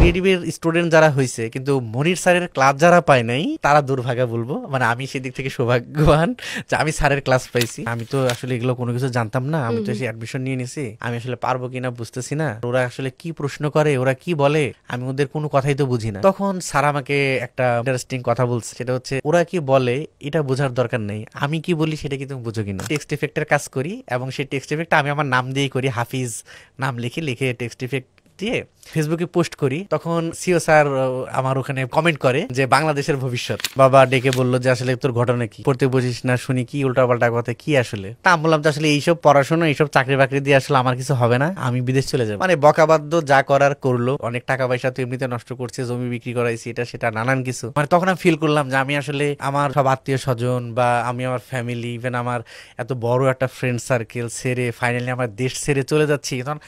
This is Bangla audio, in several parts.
ক্রিয়েটিভের স্টুডেন্ট যারা হয়েছে কিন্তু মনির স্যারের ক্লাস যারা পায় নাই তারা দুর্ভাগা বলবো, মানে আমি সেদিক থেকে সৌভাগ্যবান যে আমি স্যারের ক্লাস পাইছি। আমি তো আসলে এগুলো কোনো কিছু জানতাম না, আমি তো এসে অ্যাডমিশন নিয়ে নিছি, আমি আসলে পারবো কিনা বুঝতেছি না, ওরা আসলে কি প্রশ্ন করে, ওরা কি বলে, আমি ওদের কোনো কথাই তো বুঝি না। তখন স্যার আমাকে একটা ইন্টারেস্টিং কথা বলছে, সেটা হচ্ছে ওরা কি বলে এটা বোঝার দরকার নেই, আমি কি বলি সেটা কি তুমি বুঝো কিনা। টেক্সট ইফেক্টের কাজ করি এবং সেই টেক্সট ইফেক্টটা আমি আমার নাম দিয়েই করি, হাফিজ নাম লিখে টেক্সট ইফেক্ট দিয়ে ফেসবুকে পোস্ট করি। তখন সিও স্যার আমার ওখানে কমেন্ট করে যে বাংলাদেশের ভবিষ্যৎ। বাবা ডেকে বললো যে আসলে তোর ঘটনা কি, পড়তে বুঝিস না, শুনি কি উল্টাপাল্টা কথা কি আসলে। তা আমি বললাম যে আসলে এইসব পড়াশোনা এইসব চাকরি বাকরি দিয়ে আসলে আমার কিছু হবে না, আমি বিদেশ চলে যাবো। মানে বকাবাদ্য যা করার করলো, অনেক টাকা পয়সা তো এমনিতে নষ্ট করছে, জমি বিক্রি করাইছি, এটা সেটা নানান কিছু। মানে তখন আমি ফিল করলাম যে আমি আসলে আমার সব আত্মীয় স্বজন বা আমি আমার ফ্যামিলি, ইভেন আমার এত বড় একটা ফ্রেন্ড সার্কেল ছেড়ে ফাইনালি আমার দেশ ছেড়ে চলে যাচ্ছি, তখন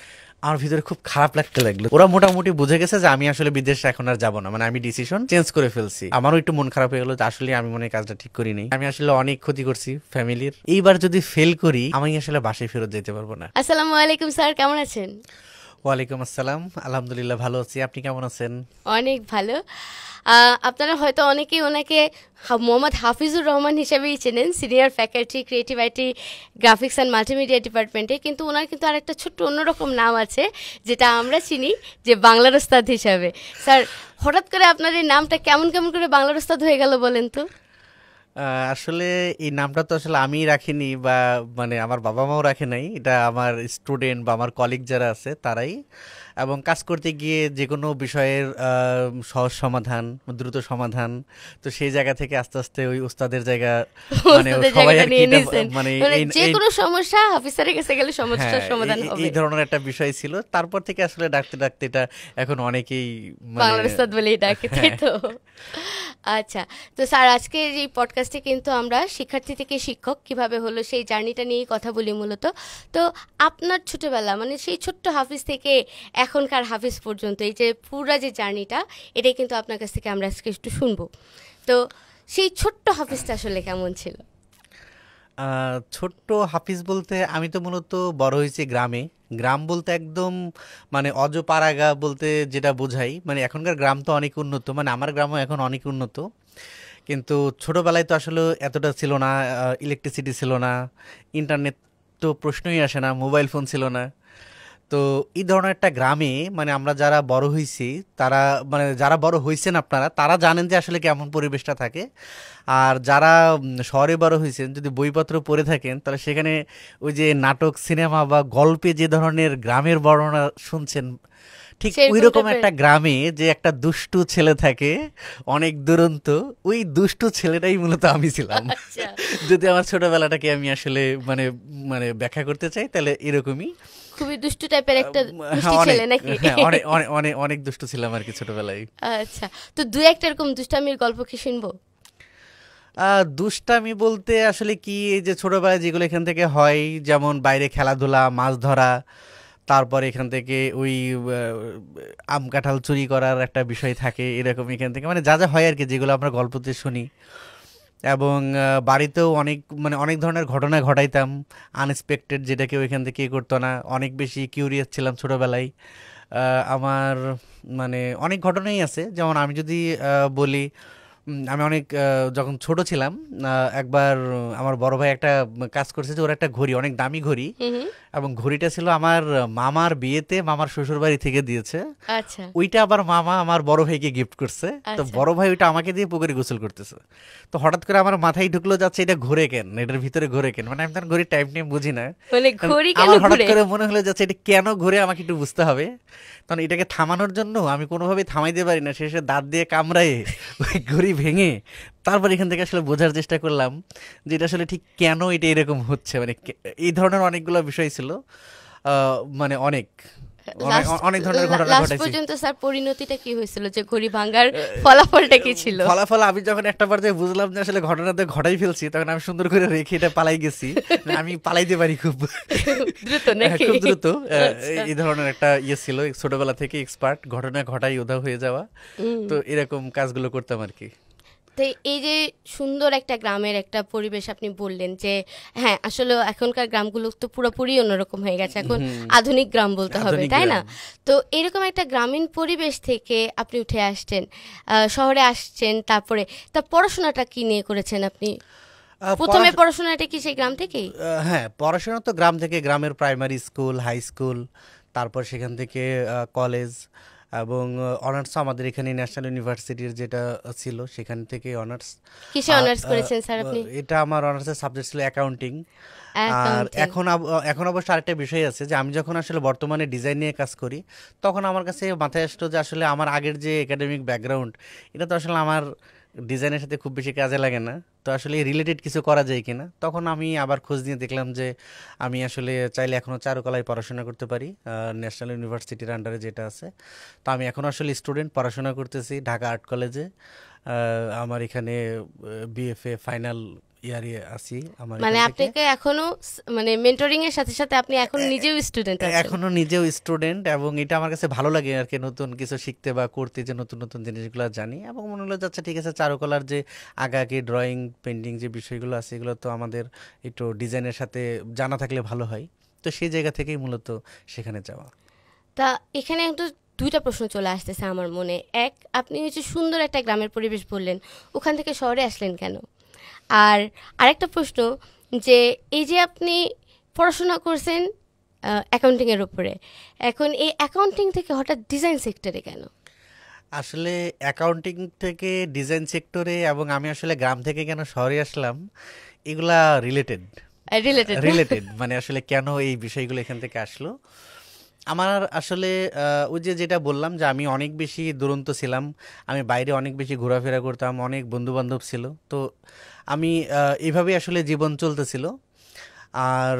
আমার ভিতরে খুব খারাপ লাগতে লাগলো। ওরা মোটামুটি বুঝে গেছে যে আমি আসলে বিদেশে এখন আর যাবো না, মানে আমি ডিসিশন চেঞ্জ করে ফেলছি। আমারও একটু মন খারাপ হয়ে গেলো যে আসলে আমি মনে হয় কাজটা ঠিক করিনি, আমি আসলে অনেক ক্ষতি করছি ফ্যামিলির। এইবার যদি ফেল করি আমি আসলে বাসায় ফেরত যেতে পারবো না। আসসালামু আলাইকুম স্যার, কেমন আছেন? ওয়ালাইকুম আসসালাম, আলহামদুলিল্লাহ ভালো আছি, আপনি কেমন আছেন? অনেক ভালো। আপনারা হয়তো অনেকেই ওনাকে মোহাম্মদ হাফিজুর রহমান হিসেবেই চেনেন, senior faculty creative IT graphics and multimedia ডিপার্টমেন্টে। কিন্তু ওনার কিন্তু আরেকটা ছোট্ট অন্যরকম নাম আছে যেটা আমরা চিনি যে বাংলার ওস্তাদ হিসাবে। স্যার, হঠাৎ করে আপনার এই নামটা কেমন কেমন করে বাংলার ওস্তাদ হয়ে গেল বলেন তো? আসলে এই নামটা তো আসলে আমি রাখিনি বা মানে আমার বাবা মাও রাখে নাই, এটা আমার স্টুডেন্ট বা আমার কলিগ যারা আছে তারাই। এবং কাজ করতে গিয়ে যে কোনো বিষয়ের সহজ সমাধান, দ্রুত সমাধান, তো সেই জায়গা থেকে আস্তে আস্তে ওই উস্তাদের জায়গা, মানে সবাই আর কি মানে যে কোনো সমস্যা হাফিজারের কাছে গেলে সমস্যার সমাধান হবে, এই ধরনের একটা বিষয় ছিল। তারপর থেকে আসলে ডাকতে ডাকতে এটা এখন অনেকেই বাংলার ওস্তাদ বলেই ডাকে, তাই তো? আচ্ছা, তো স্যার আজকে এই পডকাস্টে কিন্তু আমরা শিক্ষার্থী থেকে শিক্ষক কিভাবে হলো সেই জার্নিটা নিয়েই কথা বলি মূলত। তো আপনার ছোটবেলা, মানে সেই ছোট্ট হাফিজ থেকে এখনকার হাফিজ পর্যন্ত এই যে পুরা যে জার্নিটা, এটাই কিন্তু আপনার কাছ থেকে আমরা আজকে একটু শুনবো। তো সেই ছোট্ট হাফিজটা আসলে কেমন ছিল? ছোট্ট হাফিজ বলতে আমি তো মূলত বড় হয়েছি গ্রামে। গ্রাম বলতে একদম মানে অজপাড়াগা বলতে যেটা বোঝাই, মানে এখনকার গ্রাম তো অনেক উন্নত, মানে আমার গ্রামও এখন অনেক উন্নত, কিন্তু ছোটোবেলায় তো আসলে এতটা ছিল না, ইলেকট্রিসিটি ছিল না, ইন্টারনেট তো প্রশ্নই আসে না, মোবাইল ফোন ছিল না। তো এই ধরনের একটা গ্রামে মানে আমরা যারা বড় হয়েছি তারা, মানে যারা বড় হয়েছেন আপনারা তারা জানেন যে আসলে কেমন পরিবেশটা থাকে। আর যারা শহরে বড় হয়েছেন, যদি বইপত্র পড়ে থাকেন তাহলে সেখানে ওই যে নাটক সিনেমা বা গল্পে যে ধরনের গ্রামের বর্ণনা শুনছেন, ঠিক ওই রকম একটা গ্রামে যে একটা দুষ্টু ছেলে থাকে অনেক দুরন্ত, ওই দুষ্টু ছেলেটাই মূলত আমি ছিলাম। যদি আমার ছোটবেলাটাকে আমি আসলে মানে মানে ব্যাখ্যা করতে চাই তাহলে এরকমই, খুবই দুষ্টু টাইপের একটা ছেলে নাকি? অনেক দুষ্টু ছিলাম আর কি ছোটবেলায়। আচ্ছা, তো দু একটা এরকম দুষ্টামির গল্প কি শুনবো? দুষ্টামি বলতে আসলে কি, এই যে ছোটবেলায় যেগুলো এখান থেকে হয়, যেমন বাইরে খেলাধুলা, মাছ ধরা, তারপর এখান থেকে ওই আম কাঁঠাল চুরি করার একটা বিষয় থাকে, এরকম এখান থেকে মানে যা যা হয় আর কি, যেগুলো আমরা গল্পতে শুনি। এবং বাড়িতেও অনেক ধরনের ঘটনা ঘটাইতাম আনএক্সপেক্টেড, যেটা কেউ এখান থেকে করতো না। অনেক বেশি কিউরিয়াস ছিলাম ছোটোবেলায়। আমার মানে অনেক ঘটনাই আছে, যেমন আমি যদি বলি, আমি অনেক যখন ছোট ছিলাম একবার আমার বড় ভাই একটা কাজ করছে যে ওর একটা ঘড়ি, অনেক দামি ঘড়ি, এবং ঘড়িটা ছিল আমার মামার বিয়েতে মামার শ্বশুর বাড়ি থেকে দিয়েছে। আচ্ছা, ওইটা আবার মামা আমার বড় ভাইকে গিফট করছে। তো বড় ভাই ওইটা আমাকে দিয়ে পুকুরে গোসল করতেছে। তো হঠাৎ করে আমার মাথায় ঢুকলো যাচ্ছে এটা ঘুরে কেন, এটার ভিতরে ঘুরে কেন, মানে আমি তখন ঘড়ির টাইম নিয়ে বুঝি না, আমার হঠাৎ করে মনে হলো যাচ্ছে এটা কেন ঘুরে, আমাকে একটু বুঝতে হবে। তখন এটাকে থামানোর জন্য আমি কোনোভাবেই থামাইতে পারি না, শেষে দাঁত দিয়ে কামড়ায় ওই ঘড়ি ভেঙে তারপর এখান থেকে আসলে বোঝার চেষ্টা করলাম যে এটা আসলে ঠিক কেন এটা এরকম হচ্ছে। মানে এই ধরনের অনেকগুলো বিষয় ছিল, মানে অনেক ধরনের ঘটনা ঘটেছে। লাস্ট পর্যন্ত স্যার পরিণতিটা কি হয়েছিল, যে ঘড়ি ভাঙার ফলাফলটা কি ছিল? ফলাফল আমি যখন একটা পর্যায়ে বুঝলাম যে আসলে ঘটনাতে ঘটাই ফেলছি, তখন আমি সুন্দর করে রেখে এটা পালাই গেছি। আমি পালাইতে পারি খুব দ্রুত নাকি? খুব দ্রুত। এই ধরনের একটা ইয়ে ছিল, ছোটবেলা থেকে এক্সপার্ট, ঘটনা ঘটাই উধাও হয়ে যাওয়া, তো এরকম কাজগুলো করতাম আর কি। তো এই যে সুন্দর একটা গ্রামের একটা পরিবেশ আপনি বললেন যে হ্যাঁ আসলে এখনকার গ্রামগুলো তো পুরোপুরি অন্যরকম হয়ে গেছে, এখন আধুনিক গ্রাম বলতে হবে, আধুনিক তাই না? গ্রাম। তো এরকম একটা গ্রামীণ পরিবেশ থেকে আপনি উঠে আসছেন, শহরে আসছেন, তারপরে তা পড়াশোনাটা কি নিয়ে করেছেন আপনি? প্রথমে পড়াশোনাটা কি সেই গ্রাম থেকেই? হ্যাঁ, পড়াশোনা তো গ্রাম থেকে, গ্রামের প্রাইমারি স্কুল, হাই স্কুল, তারপর সেখান থেকে কলেজ, এবং অনার্স আমাদের এখানে ন্যাশনাল ইউনিভার্সিটির যেটা ছিল সেখান থেকে অনার্স। কিসে অনার্স করেছেন স্যার আপনি? এটা আমার অনার্সের সাবজেক্ট ছিল অ্যাকাউন্টিং। আর অ্যাকাউন্টিং। এখন অবশ্য আরেকটা বিষয় আছে যে আমি যখন আসলে বর্তমানে ডিজাইন নিয়ে কাজ করি, তখন আমার কাছে মাথায় আসলো যে আসলে আমার আগের যে একাডেমিক ব্যাকগ্রাউন্ড, এটা তো আসলে আমার ডিজাইনের সাথে খুব বেশি কাজে লাগে না। তো আসলে রিলেটেড কিছু করা যায় কিনা, তখন আমি আবার খোঁজ নিয়ে দেখলাম যে আমি আসলে চাইলে এখনও চারুকলায় পড়াশোনা করতে পারি, ন্যাশনাল ইউনিভার্সিটির আন্ডারে যেটা আছে। তো আমি এখন আসলে স্টুডেন্ট, পড়াশোনা করতেছি ঢাকা আর্ট কলেজে। আমার এখানে বিএফএ ফাইনাল ইয়ারে আছি আমার মানে এখান থেকে। আপনাকে এখনো মানে মেন্টরিং এর সাথে সাথে আপনি এখন নিজেও স্টুডেন্ট আছেন? এখনো নিজেও স্টুডেন্ট, এবং এটা আমার কাছে ভালো লাগে আর কি, নতুন কিছু শিখতে বা করতে, যে নতুন নতুন জিনিসগুলো জানি। এবং মনে হলো যাচ্ছে ঠিক আছে, চারুকলার যে আগাকি ড্রয়িং পেন্টিং যে বিষয়গুলো আছে, এগুলো তো আমাদের একটু ডিজাইনের সাথে জানা থাকলে ভালো হয়। তো সেই জায়গা থেকেই মূলত সেখানে যাওয়া। তা এখানে একটু দুইটা প্রশ্ন চলে আসতেছে আমার মনে। এক, আপনি হচ্ছে সুন্দর একটা গ্রামের পরিবেশ বললেন, ওখান থেকে শহরে আসলেন কেন? আর আরেকটা প্রশ্ন, যে এই যে আপনি পড়াশোনা করছেন অ্যাকাউন্টিং এর উপরে, এখন এই অ্যাকাউন্টিং থেকে হঠাৎ ডিজাইন সেক্টরে কেন? আসলে অ্যাকাউন্টিং থেকে ডিজাইন সেক্টরে, এবং আমি আসলে গ্রাম থেকে কেন শহরে আসলাম, এগুলা রিলেটেড। রিলেটেড? রিলেটেড মানে আসলে কেন এই বিষয়গুলো এখান থেকে আসলো। আমার আসলে ওই যে যেটা বললাম যে আমি অনেক বেশি দুরন্ত ছিলাম, আমি বাইরে অনেক বেশি ঘোরাফেরা করতাম, অনেক বন্ধু বান্ধব ছিল। তো আমি এইভাবেই আসলে জীবন চলতেছিল। আর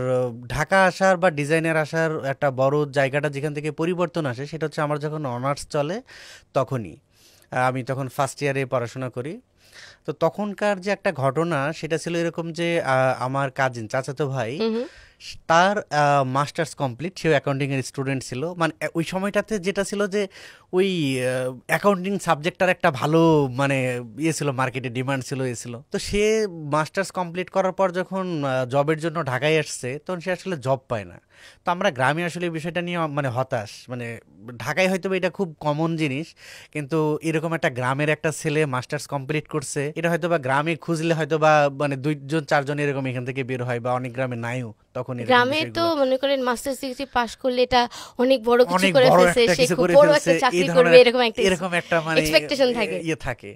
ঢাকা আসার বা ডিজাইনের আসার একটা বড় জায়গাটা যেখান থেকে পরিবর্তন আসে, সেটা হচ্ছে আমার যখন অনার্স চলে তখনই। আমি তখন ফার্স্ট ইয়ারে পড়াশোনা করি। তো তখনকার যে একটা ঘটনা, সেটা ছিল এরকম যে আমার কাজিন চাচাতো ভাই, হুম হুম। তার মাস্টার্স কমপ্লিট, সেও অ্যাকাউন্টিং এর স্টুডেন্ট ছিল। মানে ওই সময়টাতে যেটা ছিল যে ওই অ্যাকাউন্টিং সাবজেক্টটার একটা ভালো মানে ইয়ে ছিল, মার্কেটে ডিমান্ড ছিল, ইয়ে ছিল। তো সে মাস্টার্স কমপ্লিট করার পর যখন জবের জন্য ঢাকায় আসছে, তখন সে আসলে জব পায় না। তো আমরা গ্রামে আসলে এই বিষয়টা নিয়ে মানে হতাশ, মানে ঢাকায় হয়তো বা এটা খুব কমন জিনিস, কিন্তু এরকম একটা গ্রামের একটা ছেলে মাস্টার্স কমপ্লিট করছে, এটা হয়তো বা গ্রামে খুঁজলে হয়তো বা মানে দুইজন চারজন এরকম এখান থেকে বের হয়, বা অনেক গ্রামে নাইও তখন এরকম গ্রামে তো বিষয়গুলো। মনে করেন মাস্টার্স ডিগ্রি পাশ করলে এটা অনেক বড় কিছু অনেক করে বড় ফেলছে, একটা সে কিছু খুব করে বড় ফেলছে, একটা এই চাকরি করবে, ধরনের এরকম একটা মানে এক্সপেকটেশন থাকে। ইয়ে থাকে।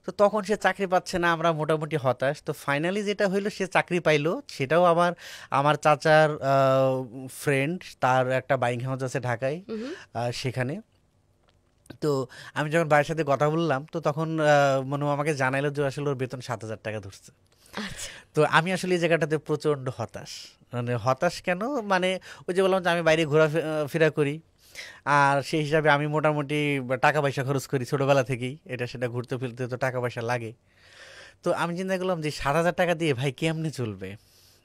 তো তখন সে চাকরি পাচ্ছে না, আমরা মোটামুটি হতাশ। তো ফাইনালি যেটা হইলো, সে চাকরি পাইলো, সেটাও আবার আমার চাচার ফ্রেন্ড, তার একটা বাইং হাউস আছে ঢাকায়, হুম। সেখানে। তো আমি যখন ভাইয়ের সাথে কথা বললাম, তো তখন মনু আমাকে জানাইলো যে আসলে ওর বেতন 7,000 টাকা ধরছে। আচ্ছা। তো আমি আসলে এই জায়গাটাতে প্রচণ্ড হতাশ। মানে হতাশ কেন, মানে ওই যে বললাম যে আমি বাইরে ফেরা করি, আর সেই হিসাবে আমি মোটামুটি টাকা পয়সা খরচ করি ছোটবেলা থেকেই, এটা সেটা ঘুরতে ফিরতে তো টাকা পয়সা লাগে। তো আমি চিন্তা করলাম যে 7,000 টাকা দিয়ে ভাই কেমনে চলবে,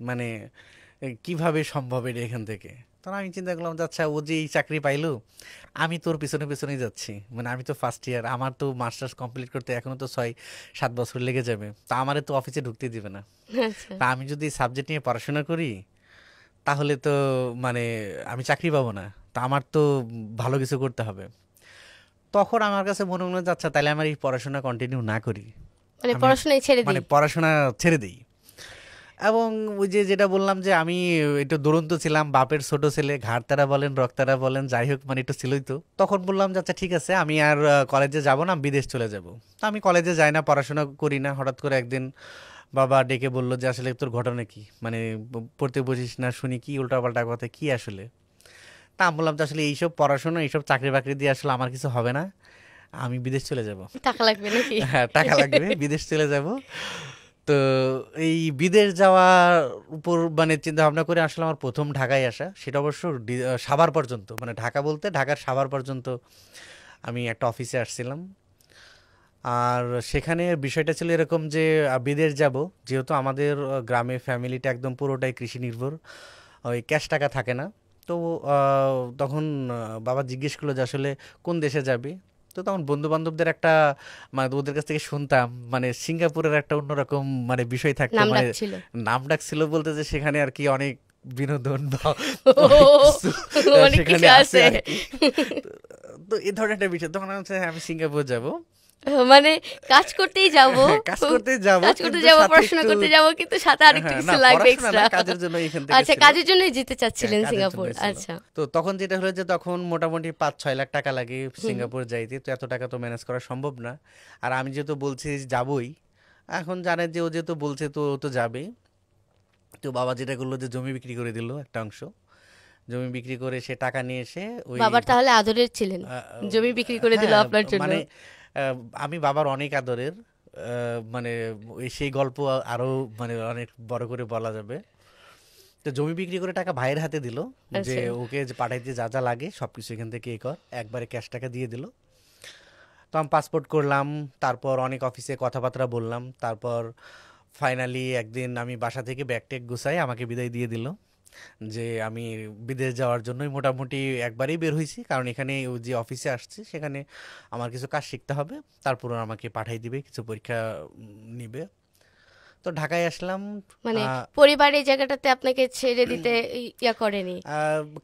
মানে কিভাবে সম্ভব এটা এখান থেকে। তখন আমি চিন্তা করলাম যে আচ্ছা, ও যে এই চাকরি পাইলো, আমি তোর পিছনে পিছনেই যাচ্ছি। মানে আমি তো ফার্স্ট ইয়ার, আমার তো মাস্টার্স কমপ্লিট করতে এখনো তো 6-7 বছর লেগে যাবে, তা আমারে তো অফিসে ঢুকতে দিবে না। আচ্ছা। তা আমি যদি সাবজেক্ট নিয়ে পড়াশোনা করি, তাহলে তো মানে আমি চাকরি পাবো না। তা আমার তো ভালো কিছু করতে হবে। তখন আমার কাছে মনে হলো যে আচ্ছা, তাহলে আমার এই পড়াশোনা কন্টিনিউ না করি, মানে আমি পড়াশোনায় ছেড়ে মানে দিই। পড়াশোনা ছেড়ে দিই। এবং ওই যে যেটা বললাম যে আমি একটু দুরন্ত ছিলাম, বাপের ছোট ছেলে, ঘাড়তারা বলেন রক্তারা বলেন, যাই হোক মানে একটু ছিলই। তো তখন বললাম যে আচ্ছা ঠিক আছে, আমি আর কলেজে যাব না, বিদেশ চলে যাব। তো আমি কলেজে যাই না, পড়াশোনা করি না। হঠাৎ করে একদিন বাবা ডেকে বললো যে আসলে তোর ঘটনা কি, মানে পড়তে বসিস না, শুনি কি উল্টাপাল্টা কথা কি আসলে। তা আমি বললাম যে আসলে এইসব পড়াশোনা, এইসব চাকরি বাকরি দিয়ে আসলে আমার কিছু হবে না, আমি বিদেশ চলে যাব। টাকা লাগবে নাকি? হ্যাঁ, টাকা লাগবে, বিদেশ চলে যাব। তো এই বিদেশ যাওয়ার উপর মানে চিন্তা ভাবনা করে আসলে আমার প্রথম ঢাকায় আসা, সেটা অবশ্য সাভার পর্যন্ত, মানে ঢাকা বলতে ঢাকার সাভার পর্যন্ত আমি একটা অফিসে আসছিলাম। আর সেখানে বিষয়টা ছিল এরকম যে বিদেশ যাব, যেহেতু আমাদের গ্রামে ফ্যামিলিটা একদম পুরোটাই কৃষি নির্ভর, ওই ক্যাশ টাকা থাকে না। তো তখন বাবা জিজ্ঞেস করলো যে আসলে কোন দেশে যাবে। তো তখন বন্ধু বান্ধবদের একটা মানে ওদের কাছ থেকে শুনতাম মানে সিঙ্গাপুরের একটা অন্যরকম মানে বিষয় থাকতো, নাম মানে ডাকছিল। নাম ডাক ছিল বলতে যে সেখানে আর কি অনেক বিনোদন বা ও, অনেক কিছু অনেক সেখানে কিছু আছে আছে। আর কি। তো তো এই ধরনের একটা বিষয়, তখন আমি বলছি, হ্যাঁ, আমি সিঙ্গাপুর যাব, মানে কাজ করতেই যাব, কাজ করতে যাব, কাজ করতে কিন্তু যাব, সাথে পড়াশোনা একটু, করতে যাব, কিন্তু সাথে আরেকটু হ্যাঁ, কিছু না লাগবে পড়াশোনা না, এক্সট্রা। কাজের জন্য এখান থেকে আচ্ছা, ছিল, কাজের জন্যই যেতে চাচ্ছিলেন কাজের সিঙ্গাপুর। জন্যই ছিল। আচ্ছা। তো তখন যেটা হলো যে তখন মোটামুটি 5-6 লাখ টাকা লাগে হুম। সিঙ্গাপুর যাইতে, তো এত টাকা তো ম্যানেজ করা সম্ভব না। আর আমি যেহেতু বলছি যাবই, এখন জানে যে ও যেহেতু বলছে তো ও তো যাবেই। তো বাবা যেটা করলো যে জমি বিক্রি করে দিল একটা অংশ, জমি বিক্রি করে সে টাকা নিয়ে এসে ওই বাবার তাহলে আদরের ছিলেন, আহ, জমি বিক্রি করে দিল হ্যাঁ, আপনার জন্য। মানে আমি বাবার অনেক আদরের, মানে ওই সেই গল্প আরো মানে অনেক বড় করে বলা যাবে। তো জমি বিক্রি করে টাকা ভাইয়ের হাতে দিল, যে আচ্ছা। ওকে যে পাঠাইতে যা যা লাগে সবকিছু এখান থেকে কর, একবারে ক্যাশ টাকা দিয়ে দিল। তো আমি পাসপোর্ট করলাম, তারপর অনেক অফিসে কথাবার্তা বললাম, তারপর ফাইনালি একদিন আমি বাসা থেকে ব্যাগ ট্যাগ গুছাই আমাকে বিদায় দিয়ে দিল, যে আমি বিদেশ যাওয়ার জন্যই মোটামুটি একবারেই বের হয়েছি, কারণ এখানে ও যে অফিসে আসছি সেখানে আমার কিছু কাজ শিখতে হবে, তারপর ওরা আমাকে পাঠাই দিবে, কিছু পরীক্ষা নিবে। তো ঢাকায় আসলাম। মানে আহ, পরিবার এই জায়গাটাতে আপনাকে ছেড়ে দিতে ইয়া করেনি?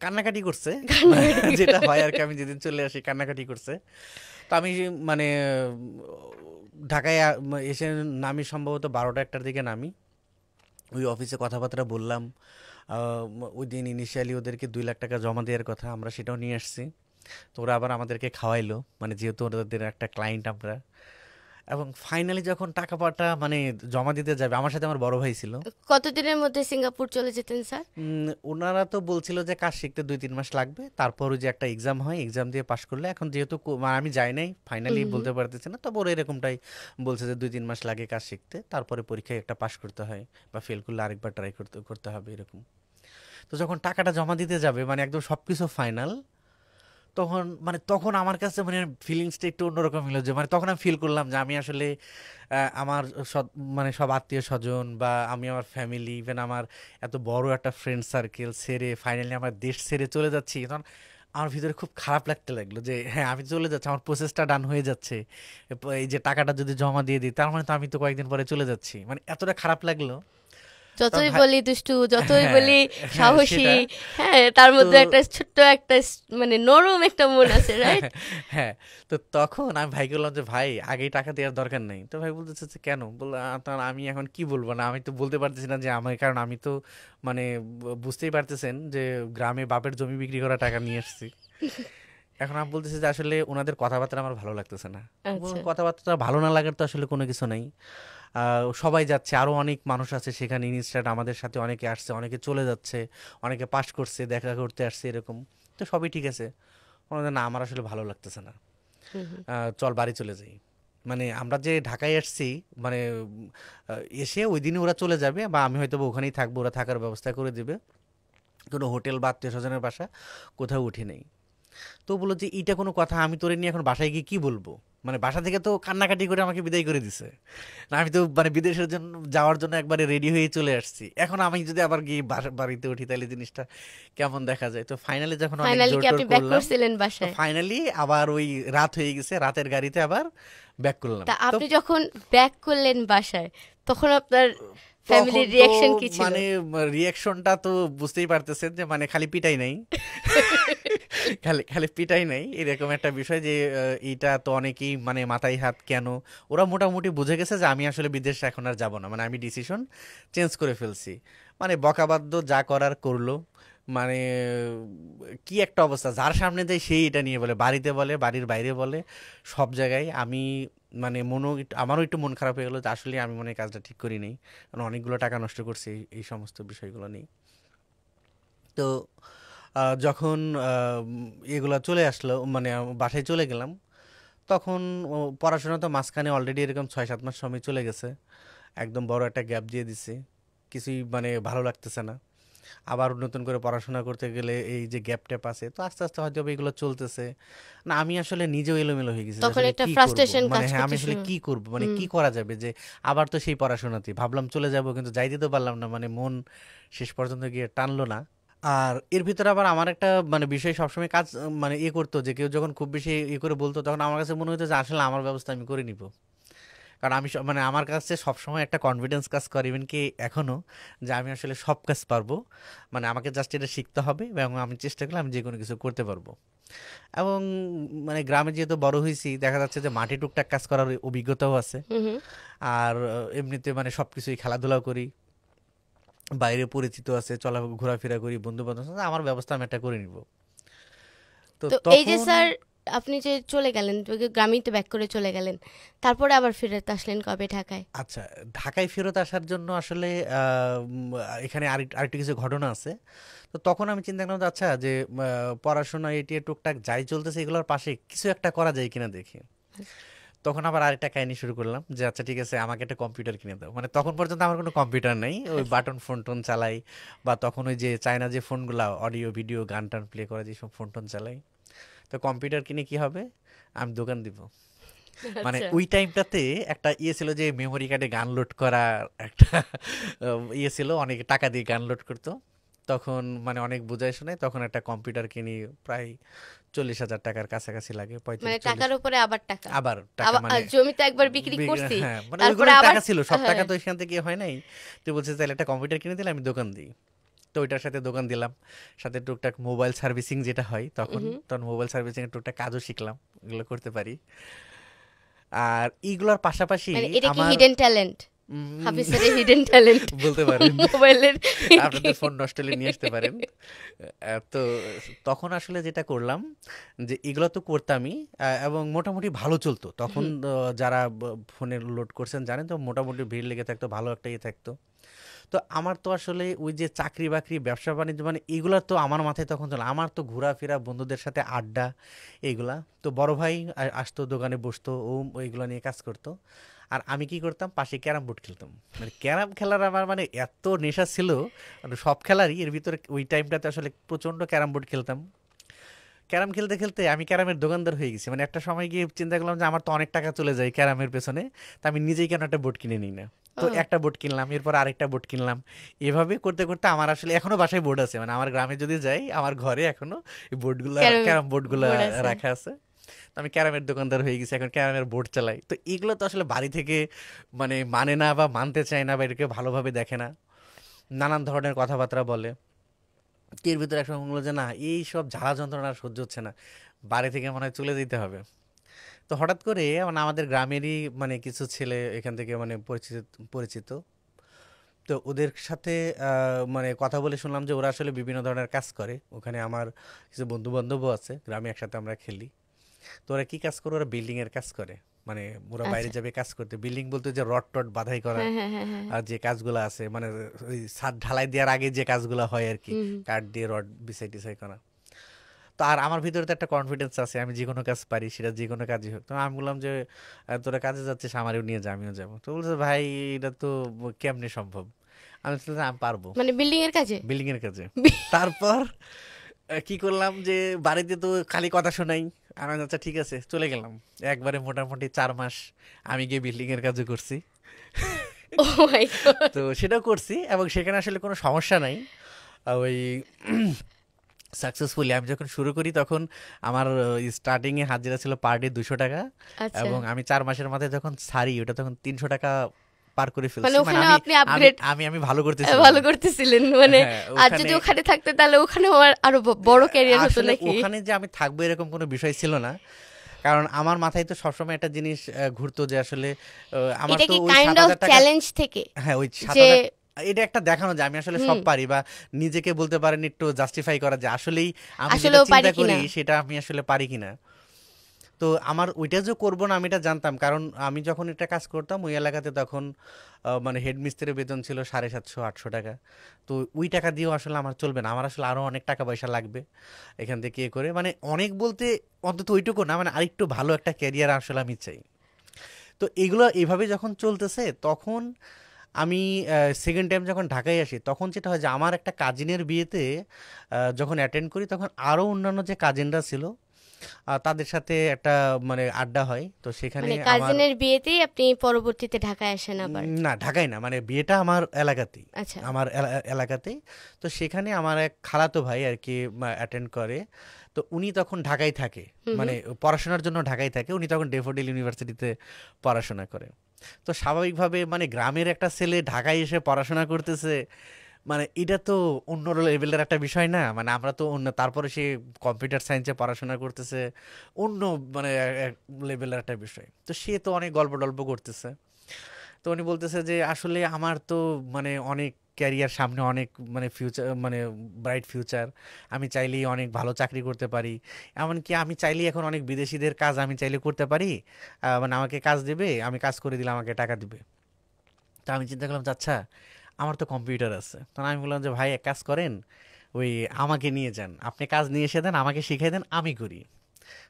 কান্নাকাটি করছে, কান্নাকাটি যেটা হয় আর কি, আমি যেদিন চলে আসি কান্নাকাটি করছে। তো আমি মানে ঢাকায় এসে নামি সম্ভবত 12টা 1টার দিকে নামি, ওই অফিসে কথাবার্তা বললাম। ওই দিন ইনিশিয়ালি ওদেরকে 2 লাখ টাকা জমা দেওয়ার কথা, আমরা সেটাও নিয়ে আসছি। তো ওরা আবার আমাদেরকে খাওয়াইলো, মানে যেহেতু ওদের একটা ক্লায়েন্ট আমরা। এবং ফাইনালি যখন টাকা পাটা মানে জমা দিতে যাবে, আমার সাথে আমার বড় ভাই ছিল। কতদিনের মধ্যে সিঙ্গাপুর চলে যেতেন স্যার? ওনারা তো বলছিল যে কাজ শিখতে 2-3 মাস লাগবে, তারপর ওই যে একটা এক্সাম হয়, এক্সাম দিয়ে পাশ করলে, এখন যেহেতু মানে আমি যাই নাই ফাইনালি হুম, হুম। বলতে পারতেছি না, তবে ওরা এরকমটাই বলছে যে 2-3 মাস লাগে কাজ শিখতে, তারপরে পরীক্ষায় একটা পাশ করতে হয়, বা ফেল করলে আরেকবার ট্রাই করতে করতে হবে এরকম। তো যখন টাকাটা জমা দিতে যাবে মানে একদম সব কিছু ফাইনাল, তখন মানে তখন আমার কাছে মানে ফিলিংসটা একটু অন্যরকম হলো, যে মানে তখন আমি ফিল করলাম যে আমি আসলে আমার মানে সব আত্মীয় স্বজন বা আমি আমার ফ্যামিলি, ইভেন আমার এত বড় একটা ফ্রেন্ড সার্কেল ছেড়ে ফাইনালি আমার দেশ ছেড়ে চলে যাচ্ছি, তখন আমার ভিতরে খুব খারাপ লাগতে লাগলো যে হ্যাঁ আমি চলে যাচ্ছি, আমার প্রসেসটা ডান হয়ে যাচ্ছে, এই যে টাকাটা যদি জমা দিয়ে দিই তার মানে তো আমি তো কয়েকদিন পরে চলে যাচ্ছি, মানে এতটা খারাপ লাগলো। তো যতই ভাই, বলি দুষ্টু, যতই হ্যাঁ, বলি হ্যাঁ, সাহসী, সেটা হ্যাঁ, তার তো মধ্যে একটা ছোট্ট একটা মানে নরম একটা মন আছে, রাইট? হ্যাঁ। তো তখন আমি ভাইকে বললাম যে ভাই আগেই টাকা দেওয়ার দরকার নেই, তো ভাই বলতেছে যে কেন, বললাম তাহলে আমি এখন কি বলবো, না আমি তো বলতে পারতেছি না যে আমার, কারণ আমি তো মানে বুঝতেই পারতেছেন যে গ্রামে বাপের জমি বিক্রি করা টাকা নিয়ে এসেছি। এখন আমি বলতেছি যে আসলে ওনাদের কথাবার্তা আমার ভালো লাগতেছে না। আচ্ছা। কথাবার্তা ভালো না লাগার তো আসলে কোনো কিছু নাই। সবাই যাচ্ছে, আরো অনেক মানুষ আছে সেখানে, ইনস্ট্যান্ট আমাদের সাথে অনেকে আসছে, অনেকে চলে যাচ্ছে, অনেকে পাশ করছে, দেখা করতে আসছে এরকম। তো সবই ঠিক আছে। ওনাদের না আমার আসলে ভালো লাগতেছে না, হুম, হুম। চল বাড়ি চলে যাই। মানে আমরা যে ঢাকায় আসছি মানে এসে ওই দিনই ওরা চলে যাবে, বা আমি হয়তো বা ওখানেই থাকবো, ওরা থাকার ব্যবস্থা করে দেবে, কোনো হোটেল বা আত্মীয় স্বজনের বাসা কোথাও উঠি নেই। তো বললো যে এইটা কোনো কথা, আমি তোরে নিয়ে এখন বাসায় গিয়ে কি বলবো, মানে বাসা থেকে তো কান্নাকাটি করে আমাকে বিদায় করে দিছে, না আমি তো মানে বিদেশের জন্য যাওয়ার জন্য একবারে রেডি হয়ে চলে আসছি, এখন আমি যদি আবার গিয়ে বাড়িতে উঠি তাহলে জিনিসটা কেমন দেখা যায়। তো ফাইনালি যখন অনেক ফাইনালি জোর কি টোর আপনি ব্যাক করলাম, করছিলেন তো বাসায়? ফাইনালি আবার ওই রাত হয়ে গেছে, রাতের গাড়িতে আবার ব্যাক করলাম। তা তো আপনি যখন ব্যাক করলেন বাসায়, তখন আপনার তখন ফ্যামিলির তো রিয়াকশন কি ছিল? মানে রিয়াকশনটা তো বুঝতেই পারতেছেন যে মানে খালি পিটাই নাই, খালি খালি পিটাই নাই, এরকম একটা বিষয় যে এইটা তো অনেকেই মানে মাথায় হাত কেন, ওরা মোটামুটি বুঝে গেছে যে আমি আসলে বিদেশ এখন আর যাব না, মানে আমি ডিসিশন চেঞ্জ করে ফেলছি, মানে বকাবাদ্য যা করার করলো। মানে কি একটা অবস্থা, যার সামনে যায় সেই এটা নিয়ে বলে, বাড়িতে বলে, বাড়ির বাইরে বলে, সব জায়গায়। আমি মানে আমারও একটু মন খারাপ হয়ে গেলো যে আসলে আমি মনে হয় কাজটা ঠিক করি নাই, কারণ অনেকগুলো টাকা নষ্ট করছি এই সমস্ত বিষয়গুলো নিয়ে। তো যখন এগুলা চলে আসলো মানে বাসায় চলে গেলাম, তখন পড়াশোনা তো মাঝখানে অলরেডি এরকম 6-7 মাস সময় চলে গেছে, একদম বড় একটা গ্যাপ দিয়ে দিছি, কিছুই মানে ভালো লাগতেছে না। আবার নতুন করে পড়াশোনা করতে গেলে এই যে গ্যাপ ট্যাপ আছে, তো আস্তে আস্তে হয়তো এগুলো চলতেছে না, আমি আসলে নিজেও এলোমেলো হয়ে গেছি যে তখন আসলে একটা কি করব, ফ্রাস্ট্রেশন মানে কাজ হ্যাঁ আমি করতে আসলে শুরু। কি করব, মানে হুম। কি করা যাবে, যে আবার তো সেই পড়াশোনাতে ভাবলাম চলে যাব, কিন্তু যাইতে তো পারলাম না, মানে মন শেষ পর্যন্ত গিয়ে টানলো না। আর এর ভিতরে আবার আমার একটা মানে বিষয় সবসময় কাজ মানে করতো যে কেউ যখন খুব বেশি করে বলতো তখন আমার কাছে মনে হতো যে আসলে আমার ব্যবস্থা আমি করে নিব। কারণ আমি মানে আমার কাছে সবসময় একটা কনফিডেন্স কাজ করে ইভেন কি এখনো, যে আমি আসলে সব কাজ পারবো, মানে আমাকে জাস্ট এটা শিখতে হবে এবং আমি চেষ্টা করলে আমি যে কোনো কিছু করতে পারবো। এবং মানে গ্রামে যেহেতু বড় হয়েছি দেখা যাচ্ছে যে মাটি টুকটাক কাজ করার অভিজ্ঞতাও আছে। হুম হুম। আর এমনিতে মানে সবকিছুই খেলাধুলাও করি, বাইরে পরিচিত আছে, চলা ঘোরাফেরা করি, বন্ধু বান্ধব আছে, আমার ব্যবস্থা আমি একটা করে নিব। তো তো এই যে তখন স্যার আপনি যে চলে গেলেন, তো গ্রামেই তো ব্যাক করে চলে গেলেন, তারপরে আবার ফেরত আসলেন কবে ঢাকায়? আচ্ছা, ঢাকায় ফেরত আসার জন্য আসলে এখানে আরেকটু কিছু ঘটনা আছে। তো তখন আমি চিন্তা করলাম যে আচ্ছা যে পড়াশোনা এটি টুকটাক যাই চলতেছে এগুলোর পাশে কিছু একটা করা যায় কিনা দেখি। তখন আবার আরেকটা কাহিনী শুরু করলাম যে আচ্ছা ঠিক আছে আমাকে একটা কম্পিউটার কিনে দাও। মানে তখন পর্যন্ত আমার কোনো কম্পিউটার নেই, ওই বাটন ফোন টোন চালাই, বা তখন ওই যে চায়না যে ফোনগুলা অডিও ভিডিও গান টান প্লে করে যেসব ফোন টোন চালাই। তো কম্পিউটার কিনে কি হবে, আমি দোকান দিব। মানে আচ্ছা। ওই টাইমটাতে একটা ছিল যে মেমোরি কার্ডে গান লোড করা একটা ছিল, অনেক টাকা দিয়ে গান লোড করতো। তখন মানে অনেক বুঝাই শুনে তখন একটা কম্পিউটার কিনি, প্রায় 40,000 টাকার কাছাকাছি লাগে, মানে 35-40। টাকার উপরে আবার টাকা। আবার টাকা মানে জমি তো একবার বিক্রি করছি, হ্যাঁ মানে তারপরে ওইগুলোই আবার। টাকা ছিল, সব টাকা হ্যাঁ। তো এখান থেকে হয় নাই। তুই বলছিস তাহলে একটা কম্পিউটার কিনে দিলে আমি দোকান দিই। তো ওইটার সাথে দোকান দিলাম, সাথে টুকটাক মোবাইল সার্ভিসিং যেটা হয় তখন, হুম। তখন মোবাইল সার্ভিসিং এর টুকটাক কাজও শিখলাম, এগুলো করতে পারি। আর এইগুলোর পাশাপাশি মানে এটা কি আমার হিডেন ট্যালেন্ট? উম, হাফিজ স্যারের হিডেন ট্যালেন্ট বলতে পারেন, মোবাইলের। আপনাদের ফোন নষ্ট হলে নিয়ে আসতে পারেন। তো তখন আসলে যেটা করলাম যে এগুলো তো করতামই, এবং মোটামুটি ভালো চলতো তখন। হুম। যারা ফোনে লোড করছেন জানেন তো, মোটামুটি ভিড় লেগে থাকতো, ভালো একটা থাকতো। তো আমার তো আসলে ওই যে চাকরি বাকরি ব্যবসা বাণিজ্য মানে এগুলা তো আমার মাথায় তখন চলে, আমার তো ঘোরাফেরা, বন্ধুদের সাথে আড্ডা, এইগুলা। তো বড় ভাই আসতো দোকানে বসতো, ও ওইগুলো নিয়ে কাজ করতো। আর আমি কি করতাম, পাশে ক্যারাম বোর্ড খেলতাম। মানে ক্যারাম খেলার আমার মানে এত নেশা ছিল, মানে সব খেলারই, এর ভিতরে ওই টাইমটাতে আসলে প্রচণ্ড ক্যারাম বোর্ড খেলতাম। ক্যারাম খেলতে খেলতে আমি ক্যারামের দোকানদার হয়ে গেছি। মানে একটা সময় গিয়ে চিন্তা করলাম যে আমার তো অনেক টাকা চলে যায় ক্যারামের পেছনে, তা আমি নিজেই কেন একটা বোর্ড কিনে নিই না। তো ও, একটা বোর্ড কিনলাম, এরপর আরেকটা বোর্ড কিনলাম। এভাবে করতে করতে আমার আসলে এখনো বাসায় বোর্ড আছে, মানে আমার গ্রামে যদি যাই আমার ঘরে এখনো এই বোর্ডগুলো, ক্যারাম ক্যারাম বোর্ডগুলো বোর্ড আছে। রাখা আছে। তো আমি ক্যারামের দোকানদার হয়ে গেছি, এখন ক্যারামের বোর্ড চালাই। তো এগুলো তো আসলে বাড়ি থেকে মানে না, বা মানতে চায় না, বা এটাকে ভালোভাবে দেখে না, নানান ধরনের কথাবার্তা বলে। এর ভিতরে একটা মনে হলো যে না, এই সব জ্বালা যন্ত্রণা আর সহ্য হচ্ছে না, বাড়ি থেকে মনে হয় চলে যেতে হবে। তো হঠাৎ করে মানে আমাদের গ্রামেরই মানে কিছু ছেলে এখান থেকে মানে পরিচিত পরিচিত তো ওদের সাথে মানে কথা বলে শুনলাম যে ওরা আসলে বিভিন্ন ধরনের কাজ করে ওখানে। আমার কিছু বন্ধু বান্ধবও আছে, গ্রামে একসাথে আমরা খেলি। তো ওরা কি কাজ করে, ওরা বিল্ডিং এর কাজ করে। মানে ওরা বাইরে আচ্ছা। যাবে কাজ করতে, বিল্ডিং বলতে যে রড টড বাধাই করা, হ্যাঁ হ্যাঁ হ্যাঁ হ্যাঁ। আর যে কাজগুলো আছে মানে ওই ছাদ ঢালাই দেওয়ার আগে যে কাজগুলো হয় আর কি, হুম হুম। কাঠ দিয়ে রড বিছাই টিছাই করা। তো আর আমার ভিতরে তো একটা কনফিডেন্স আছে, আমি যে কোনো কাজ পারি, সেটা যে কোনো কাজই হোক। তো আমি বললাম যে তোরা কাজে যাচ্ছিস, আমারও নিয়ে যা, আমিও যাবো। তো বলছে ভাই এটা তো কেমনে সম্ভব। আমি বলছি যে, আমি পারবো মানে বিল্ডিং এর কাজে? বিল্ডিং এর কাজে। তারপর কি করলাম যে বাড়িতে তো খালি কথা শোনাই। আমি বললাম, আচ্ছা ঠিক আছে, চলে গেলাম। একবারে মোটামুটি 4 মাস আমি গিয়ে বিল্ডিং এর কাজও করছি। ও মাই গড। তো সেটাও করছি এবং সেখানে আসলে কোনো সমস্যা নাই। ওই সাকসেসফুলি আমি যখন শুরু করি তখন আমার স্টার্টিং এ হাজিরা ছিল পার ডে 200 টাকা, আচ্ছা, এবং আমি 4 মাসের মাথায় যখন ছাড়ি ওটা তখন 300 টাকা পার করে মানে ফেলছি। মানে ওখানেও আমি আপনি আমি আপগ্রেড আমি আমি ভালো করতেছিলাম। ভালো করতেছিলেন মানে। হ্যাঁ আর ওখানে যদি ওখানে থাকতে তাহলে ওখানে আরো বড় ক্যারিয়ার হতো আসলে নাকি? ওখানে যে আমি থাকবো এরকম কোনো বিষয় ছিল না। কারণ আমার মাথায় তো সবসময় একটা জিনিস ঘুরতো যে আসলে আমার এটা তো কি ওই কাইন্ড সাত অফ হাজার টাকা চ্যালেঞ্জ থেকে? হ্যাঁ ওই 7,000 যে এটা একটা দেখানো যায় আমি আসলে সব হুম, পারি, বা নিজেকে বলতে পারেন একটু জাস্টিফাই করা যে আসলেই আমি যেটা আসলেও পারি চিন্তা কিনা। করি সেটা আমি আসলে পারি কিনা। তো আমার ওইটা যে করবো না আমি এটা জানতাম, কারণ আমি যখন এটা কাজ করতাম ওই এলাকাতে তখন মানে হেড মিস্ত্রির বেতন ছিল 750-800 টাকা। তো ওই টাকা দিয়েও আসলে আমার চলবে না, আমার আসলে আরও অনেক টাকা পয়সা লাগবে এখান থেকে করে, মানে অনেক বলতে অন্তত ওইটুকু না, মানে আরেকটু ভালো একটা ক্যারিয়ার আসলে আমি চাই। তো এগুলো এইভাবে যখন চলতেছে তখন আমি সেকেন্ড টাইম যখন ঢাকায় আসি তখন যেটা হয় যে আমার একটা কাজিনের বিয়েতে যখন অ্যাটেন্ড করি তখন আরও অন্যান্য যে কাজিনরা ছিল তাদের সাথে একটা মানে আড্ডা হয়, তো সেখানে মানে আমার কাজিনের বিয়েতেই আপনি পরবর্তীতে ঢাকায় আসেন আবার? না ঢাকায় না, মানে বিয়েটা আমার এলাকাতেই, আচ্ছা। আমার এলাকাতেই। তো সেখানে আমার এক খালাতো ভাই আর কি অ্যাটেন্ড করে। তো উনি তখন ঢাকায় থাকে, হুম মানে হুম। পড়াশোনার জন্য ঢাকায় থাকে, উনি তখন ডেফোডিল ইউনিভার্সিটিতে পড়াশোনা করে। তো স্বাভাবিকভাবে মানে গ্রামের একটা ছেলে ঢাকায় এসে পড়াশোনা করতেছে, মানে এটা তো অন্য লেভেলের একটা বিষয় না, মানে আমরা তো অন্য, তারপরে সে কম্পিউটার সায়েন্সে পড়াশোনা করতেছে, অন্য মানে লেভেলের একটা বিষয়। তো সে তো অনেক গল্প টল্প করতেছে। তো উনি বলতেছে যে আসলে আমার তো মানে অনেক ক্যারিয়ার সামনে, অনেক মানে ফিউচার, মানে ব্রাইট ফিউচার, আমি চাইলেই অনেক ভালো চাকরি করতে পারি, এমনকি আমি চাইলেই এখন অনেক বিদেশিদের কাজ আমি চাইলে করতে পারি, মানে আমাকে কাজ দেবে, আমি কাজ করে দিলে আমাকে টাকা দিবে। তো আমি চিন্তা করলাম যে আচ্ছা, আমার তো কম্পিউটার আছে। তখন আমি বললাম যে ভাই এক কাজ করেন, ওই আমাকে নিয়ে যান, আপনি কাজ নিয়ে এসে দেন, আমাকে শিখিয়ে দেন, আমি করি।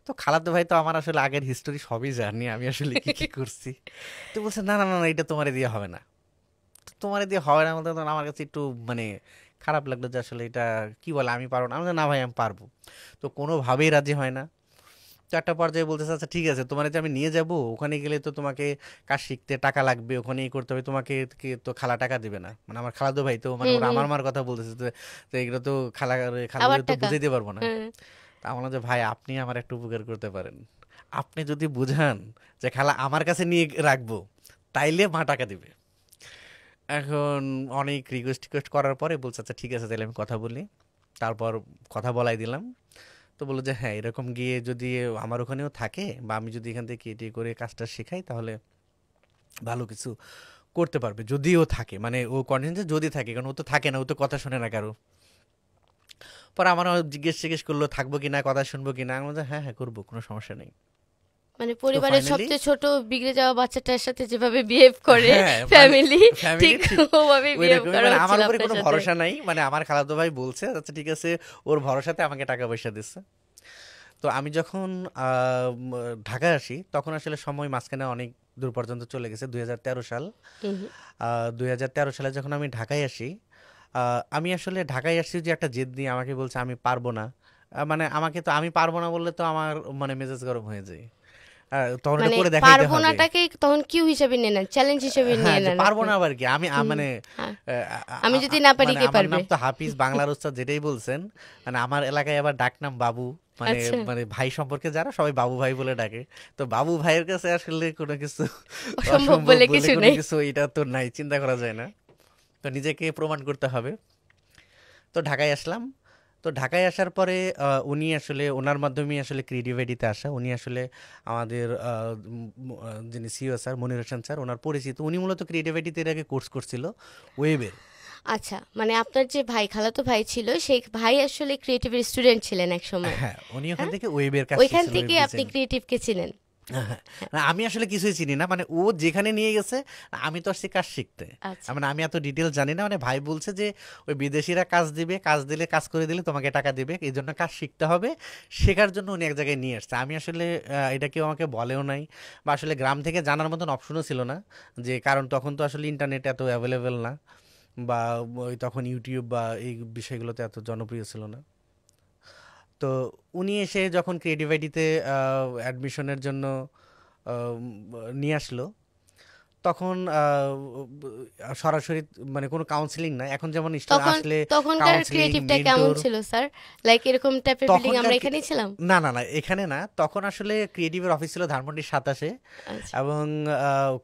তো খালাতো ভাই তো আমার আসলে আগের হিস্টোরি সবই জানি, আমি আসলে কি কি করছি। তো বলছে না না না না, এটা তোমারে দিয়ে হবে না। তো তোমারে দিয়ে হবে না বলতে তখন আমার কাছে একটু মানে খারাপ লাগলো যে আসলে এটা কি বলে, আমি পারবো না। আমি বললাম, না ভাই আমি পারবো। তো কোনোভাবেই রাজি হয় না। তো একটা পর্যায়ে বলতেছে আচ্ছা ঠিক আছে, তোমার যে আমি নিয়ে যাব, ওখানে গেলে তো তোমাকে কাজ শিখতে টাকা লাগবে, ওখানে এই করতে হবে, তোমাকে তো খালা টাকা দিবে না, মানে আমার খালাতো ভাই তো, মানে হুম ওরা হুম। আমার মার কথা বলতেছে, তো এগুলো তো খালা আবার তো টাকা। বুঝাইতে পারবো না। হ্যাঁ। তা আমার বললাম যে ভাই আপনি আমার একটু উপকার করতে পারেন, আপনি যদি বুঝান যে খালা আমার কাছে নিয়ে রাখবো, তাইলে মা টাকা দিবে। এখন অনেক রিকোয়েস্ট টিকোয়েস্ট করার পরে বলছে আচ্ছা ঠিক আছে, তাহলে আমি কথা বলি। তারপর কথা বলাই দিলাম। তো বললো যে হ্যাঁ, এরকম গিয়ে যদি আমার ওখানেও থাকে, বা আমি যদি এখান থেকে এটি করে কাজটা শেখাই, তাহলে ভালো কিছু করতে পারবে, যদিও থাকে, মানে ও কন্ডিশন যদি থাকে, কারণ ও তো থাকে না, ও তো কথা শোনে না কারো। পরে আমার জিজ্ঞেস করলো থাকবো কিনা, কথা শুনবো কিনা, আমি বললাম হ্যাঁ হ্যাঁ করবো, কোনো সমস্যা নেই। মানে তো পরিবারের ফাইনালি সবচেয়ে ছোট বিগড়ে যাওয়া বাচ্চাটার সাথে যেভাবে বিহেভ করে হ্যাঁ মানে ফ্যামিলি, ঠিক ফ্যামিলি ঠিক ওভাবে ওই বিহেভ রকমই, করা মানে আমার হচ্ছিল উপরে আপনার কোনো সাথে। ভরসা নাই, মানে আমার খালাতো ভাই বলছে আচ্ছা ঠিক আছে, ওর ভরসাতে আমাকে টাকা পয়সা দিচ্ছে। তো আমি যখন ঢাকায় আসি, তখন আসলে সময় মাঝখানে অনেক দূর পর্যন্ত চলে গেছে, 2013 সাল। হুম হুম। 2013 সালে যখন আমি ঢাকায় আসি, আমি আসলে ঢাকায় আসছি যে একটা জেদ নিয়ে, আমাকে বলছে আমি পারবো না। মানে আমাকে তো, আমি পারবো না বললে তো আমার মানে মেজাজ গরম হয়ে যায়, তখন এটা মানে করে দেখাইতে পারবো হবে। নাটাকে তখন কিউ হিসেবে নিয়ে নেন, চ্যালেঞ্জ হিসেবে নিয়ে হ্যাঁ, যে নেন পারবো আপনি। না আবার কি, আমি হুম। মানে হ্যাঁ, আ আমি আ যদি না পারি মানে কে আমার পারবে। নাম তো হাফিজ, বাংলার উস্তাদ যেটাই বলছেন। মানে আমার এলাকায় আবার ডাকনাম বাবু, মানে আচ্ছা। মানে ভাই সম্পর্কে যারা সবাই বাবু ভাই বলে ডাকে। তো বাবু ভাইয়ের কাছে আসলে কোনো কিছু অসম্ভব অসম্ভব বলে বলে কিছু কোনো নেই। কিছু এটা তো নাই, চিন্তা করা যায় না। তো নিজেকে প্রমাণ করতে হবে। তো ঢাকায় আসলাম। তো ঢাকায় আসার পরে উনি আসলে ওনার মাধ্যমেই আসলে ক্রিয়েটিভিটিতে আসা। উনি আসলে আমাদের যিনি CEO sir Monir Hossain sir, ওনার পরিচিত। উনি মূলত ক্রিয়েটিভিটিতে এর আগে কোর্স করছিল ওয়েবের। আচ্ছা, মানে আপনার যে ভাই, খালাতো ভাই ছিল, সেই ভাই আসলে ক্রিয়েটিভ স্টুডেন্ট ছিলেন এক সময়। হ্যাঁ, উনি ওখান হ্যাঁ, থেকে ওয়েবের কাজ ওইখান শিখছিল, ওয়েব থেকে আপনি ডিজাইন। ক্রিয়েটিভকে চিনেন। হ্যাঁ, না, আমি আসলে কিছুই চিনি না, মানে ও যেখানে নিয়ে গেছে, আমি তো আসছি কাজ শিখতে। আচ্ছা। মানে আমি এত ডিটেল জানি না, মানে ভাই বলছে যে ওই বিদেশিরা কাজ দিবে, কাজ দিলে, কাজ করে দিলে তোমাকে টাকা দিবে, এই জন্য কাজ শিখতে হবে। শেখার জন্য উনি এক জায়গায় নিয়ে আসছে। আমি আসলে এটা কেউ আমাকে বলেও নাই, বা আসলে গ্রাম থেকে জানার মতন অপশনও ছিল না, যে কারণ তখন তো আসলে ইন্টারনেট এত অ্যাভেলেবেল না, বা ওই তখন ইউটিউব বা এই বিষয়গুলোতে এত জনপ্রিয় ছিল না। তো উনি এসে যখন ক্রিয়েটিভিটিতে অ্যাডমিশনের জন্য আম, নিয়ে আসলো, তখন সরাসরি মানে কোনো কাউন্সিলিং না, এখন যেমন স্টুডেন্ট তখন আসলে তখনকার কাউন্সিলিং, ক্রিয়েটিভটা কেমন মেন্টর। ছিল স্যার? লাইক এরকম টাইপের বিল্ডিং আমরা তখনকার এখানেই ছিলাম? না না না, এখানে না, তখন আসলে ক্রিয়েটিভের অফিস ছিল ধানমন্ডির 27-এ। আচ্ছা। এবং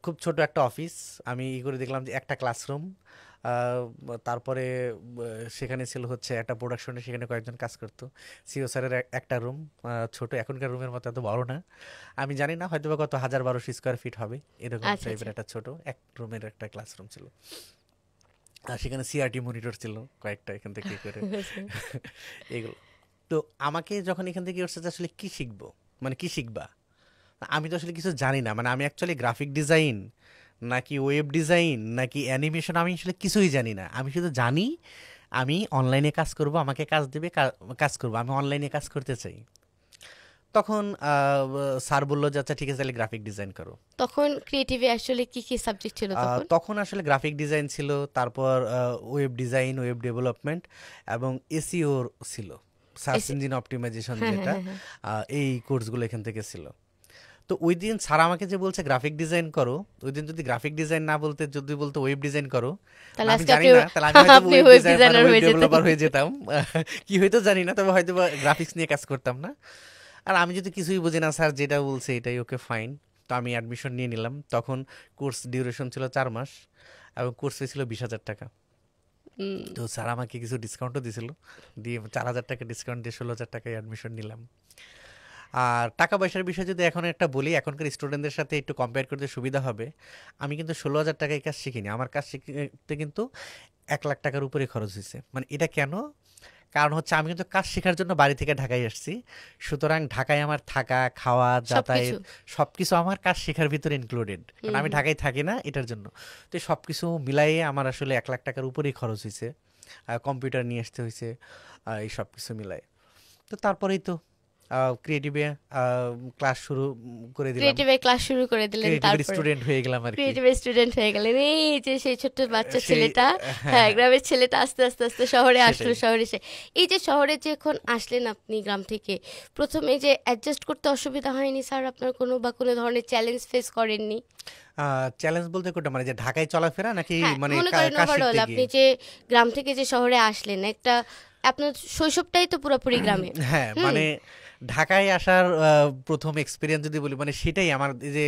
খুব ছোট একটা অফিস। আমি করে দেখলাম যে একটা ক্লাসরুম, তারপরে সেখানে ছিল হচ্ছে একটা প্রোডাকশনে, সেখানে কয়েকজন কাজ করতো। সিও স্যারের একটা রুম, ছোট, এখনকার রুমের মতো এত বড় না। আমি জানি না, হয়তো বা কত 1000-1200 স্কোয়ার ফিট হবে, এরকম আচ্ছা টাইপের আচ্ছা। একটা ছোট এক রুমের একটা ক্লাসরুম ছিল। আর সেখানে সিআরটি মনিটর ছিল কয়েকটা, এখান থেকে করে এগুলো। তো আমাকে যখন এখান থেকে আসছে যে আসলে কি শিখবো, মানে কি শিখবা, আমি তো আসলে কিছু জানি না, মানে আমি অ্যাকচুয়ালি গ্রাফিক ডিজাইন নাকি ওয়েব ডিজাইন নাকি অ্যানিমেশন, আমি আসলে কিছুই জানি না। আমি শুধু জানি আমি অনলাইনে কাজ করব, আমাকে কাজ দেবে, কাজ করব, আমি অনলাইনে কাজ করতে চাই। তখন স্যার বললো যে আচ্ছা ঠিক আছে, তাহলে গ্রাফিক ডিজাইন করো। তখন ক্রিয়েটিভে আসলে কি কি সাবজেক্ট ছিল তখন? তখন আসলে গ্রাফিক ডিজাইন ছিল, তারপর ওয়েব ডিজাইন, ওয়েব ডেভেলপমেন্ট এবং এসইও ছিল। সার্চ ইঞ্জিন অপটিমাইজেশন হ্যাঁ, যেটা, হ্যাঁ, হ্যাঁ। এই কোর্সগুলো এখান থেকে ছিল। তো ওই দিন স্যার আমাকে যে বলছে গ্রাফিক ডিজাইন করো, ওই দিন যদি গ্রাফিক ডিজাইন না বলতে, যদি বলতো ওয়েব ডিজাইন করো, তাহলে আমি আজকে জানি আপনি না, তাহলে আমি হয়তো আপনি ওয়েব ওয়েব ডিজাইন মানে ডিজাইনার ওয়েব হয়ে যেতেন। ডেভেলপার হয়ে যেতাম। কি হয়তো জানি না, তবে হয়তো গ্রাফিক্স নিয়ে কাজ করতাম না। আর আমি যদি কিছুই বুঝি না, স্যার যেটা বলছে এটাই ওকে ফাইন। তো আমি অ্যাডমিশন নিয়ে নিলাম। তখন কোর্স ডিউরেশন ছিল 4 মাস এবং কোর্স ফি ছিল 20,000 টাকা। হুম। তো স্যার আমাকে কিছু ডিসকাউন্টও দিয়েছিল, দিয়ে 4,000 টাকা ডিসকাউন্ট দিয়ে 16,000 টাকায় অ্যাডমিশন নিলাম। আর টাকা পয়সার বিষয় যদি এখন একটা বলি, এখনকার স্টুডেন্টদের সাথে একটু কম্পেয়ার করতে সুবিধা হবে। আমি কিন্তু 16,000 টাকায় কাজ শিখিনি, আমার কাজ শিখতে কিন্তু 1,00,000 টাকার উপরে খরচ হয়েছে। মানে এটা কেন? কারণ হচ্ছে আমি কিন্তু কাজ শেখার জন্য বাড়ি থেকে ঢাকায় আসছি, সুতরাং ঢাকায় আমার থাকা, খাওয়া, সবকিছু। যাতায়াত সবকিছু আমার কাজ শেখার ভিতরে ইনক্লুডেড, কারণ হুম, আমি হুম। ঢাকায় থাকি না এটার জন্য। তো এই সবকিছু মিলাইয়ে আমার আসলে 1,00,000 টাকার উপরেই খরচ হয়েছে। কম্পিউটার নিয়ে আসতে হয়েছে, এই সব কিছু মিলায়। তো তারপরেই তো ক্রিয়েটিভে ক্লাস শুরু করে দিলাম, ক্রিয়েটিভে ক্লাস শুরু করে দিলেন, ক্রিয়েটিভের তারপরে স্টুডেন্ট হয়ে গেলাম আর কি। ক্রিয়েটিভের স্টুডেন্ট হয়ে গেলেন। এই যে সেই ছোট্ট বাচ্চা সেই ছেলেটা, হ্যাঁ হ্যাঁ, হ্যাঁ, গ্রামের ছেলেটা আস্তে আস্তে আস্তে শহরে আসলো, সেটাই। শহরে এসে এই যে শহরে যখন আসলেন আপনি গ্রাম থেকে, প্রথমে যে অ্যাডজাস্ট করতে অসুবিধা হয়নি স্যার আপনার, কোনো বা কোনো ধরনের চ্যালেঞ্জ ফেস করেননি? চ্যালেঞ্জ বলতে কোনটা, মানে যে ঢাকায় চলাফেরা নাকি হ্যাঁ, মানে মনে করেন কাজ ওভারঅল শিখতে আপনি গিয়ে? যে গ্রাম থেকে যে শহরে আসলেন, একটা আপনার শৈশবটাই তো পুরোপুরি গ্রামে। হ্যাঁ, হুম। মানে ঢাকায় আসার প্রথম এক্সপিরিয়েন্স যদি বলি, মানে সেটাই আমার এই যে